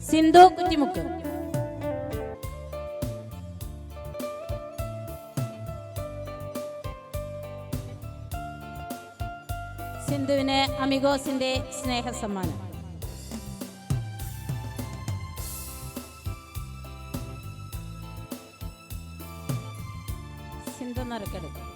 സിന്ധു കുറ്റിമുക്ക്. സിന്ധുവിന് അമിഗോസിന്റെ സ്നേഹസമ്മാനം. സിന്ധു നറുക്കെടുക്കും.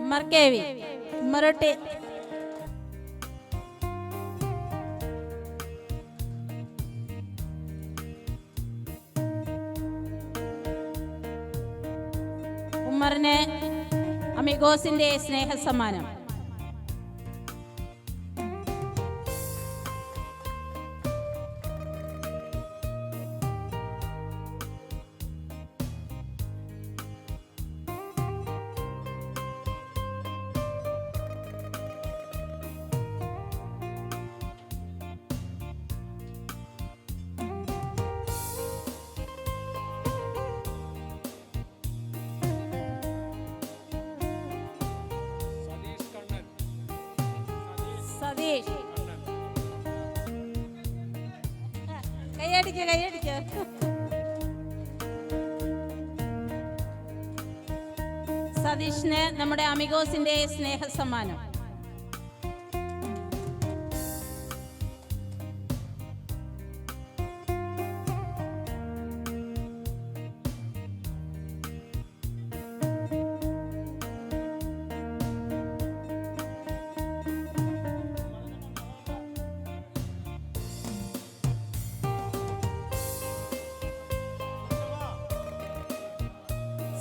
Ummer K V. ഉമ്മറൊട്ടി. ഉമ്മറിന് അമിഗോസിന്റെ സ്നേഹസമ്മാനം. സതീഷ്. കൈയടിക്ക് കൈയടിക്ക്. സതീഷിന് നമ്മുടെ അമിഗോസിന്റെ സ്നേഹ സമ്മാനം.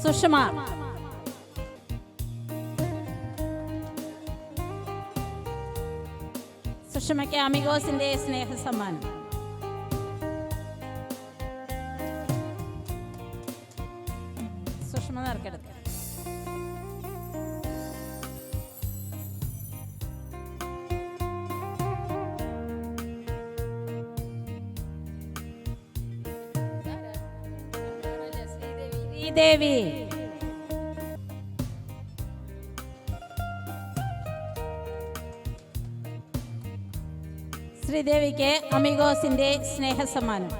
സുഷമ. സുഷമയ്ക്ക് അമിഗോസിന്റെ സ്നേഹ സമ്മാനം. സുഷമ നറുക്കെടുത്ത്. ശ്രീദേവി. ശ്രീദേവിക്ക് അമിഗോസിന്റെ സ്നേഹ സമ്മാനം.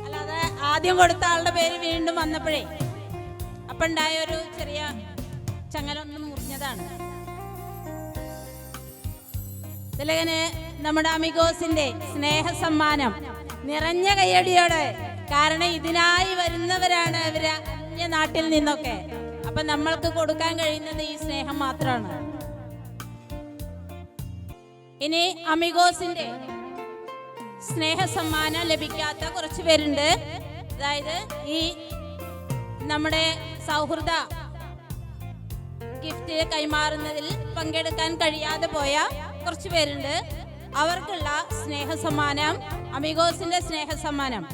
അല്ലാതെ ആദ്യം കൊടുത്ത ആളുടെ പേര് വീണ്ടും വന്നപ്പോഴേ അപ്പുണ്ടായ ഒരു ചെറിയ ചങ്ങലൊന്നും മുറിഞ്ഞതാണ്. തിലകന് നമ്മുടെ അമിഗോസിന്റെ സ്നേഹ സമ്മാനം നിറഞ്ഞ കയ്യടിയോടെ. കാരണം ഇതിനായി വരുന്നവരാണ് ഇവര് അന്യ നാട്ടിൽ നിന്നൊക്കെ. അപ്പൊ നമ്മൾക്ക് കൊടുക്കാൻ കഴിയുന്നത് ഈ സ്നേഹം മാത്രമാണ്. ഇനി അമിഗോസിന്റെ സ്നേഹ സമ്മാനം ലഭിക്കാത്ത കുറച്ച് പേരുണ്ട്. അതായത് ഈ നമ്മുടെ സൗഹൃദ ഗിഫ്റ്റ് കൈമാറുന്നതിൽ പങ്കെടുക്കാൻ കഴിയാതെ പോയ കുറച്ച് പേരുണ്ട്. അവർക്കുള്ള സ്നേഹ സമ്മാനം, അമിഗോസിന്റെ സ്നേഹ സമ്മാനം.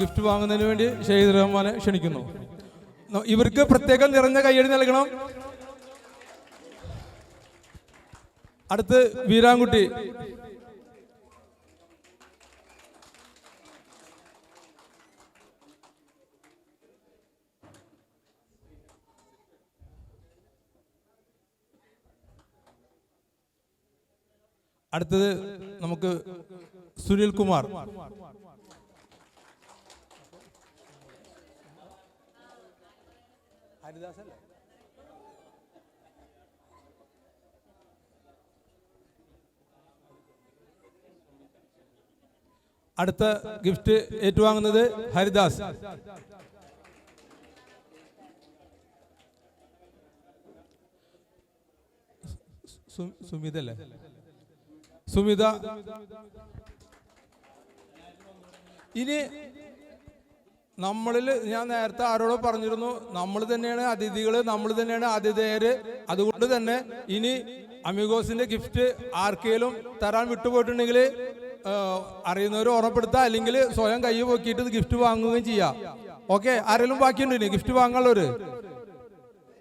ഗിഫ്റ്റ് വാങ്ങുന്നതിന് വേണ്ടി ഷഹീദ് റഹ്മാനെ ക്ഷണിക്കുന്നു. ഇവർക്ക് പ്രത്യേകം നിറഞ്ഞ കയ്യടി നൽകണം. അടുത്ത് വീരാൻകുട്ടി. അടുത്തത് നമുക്ക് സുനിൽ കുമാർ. അടുത്ത ഗിഫ്റ്റ് ഏറ്റുവാങ്ങുന്നത് ഹരിദാസ്. സുമിത അല്ലേ? സുമിത. ഇനി നമ്മളിൽ ഞാൻ നേരത്തെ ആരോടോ പറഞ്ഞിരുന്നു, നമ്മൾ തന്നെയാണ് അതിഥികൾ, നമ്മൾ തന്നെയാണ് ആതിഥേയര്. അതുകൊണ്ട് തന്നെ ഇനി അമിഗോസിന്റെ ഗിഫ്റ്റ് ആർക്കെങ്കിലും തരാൻ വിട്ടുപോയിട്ടുണ്ടെങ്കിൽ അറിയുന്നവർ ഓർമ്മപ്പെടുത്താം, അല്ലെങ്കിൽ സ്വയം കൈ പൊക്കിയിട്ട് ഗിഫ്റ്റ് വാങ്ങുകയും ചെയ്യാം. ഓക്കെ, ആരെങ്കിലും ബാക്കിയുണ്ടോ ഇനി ഗിഫ്റ്റ് വാങ്ങാനുള്ളവര്?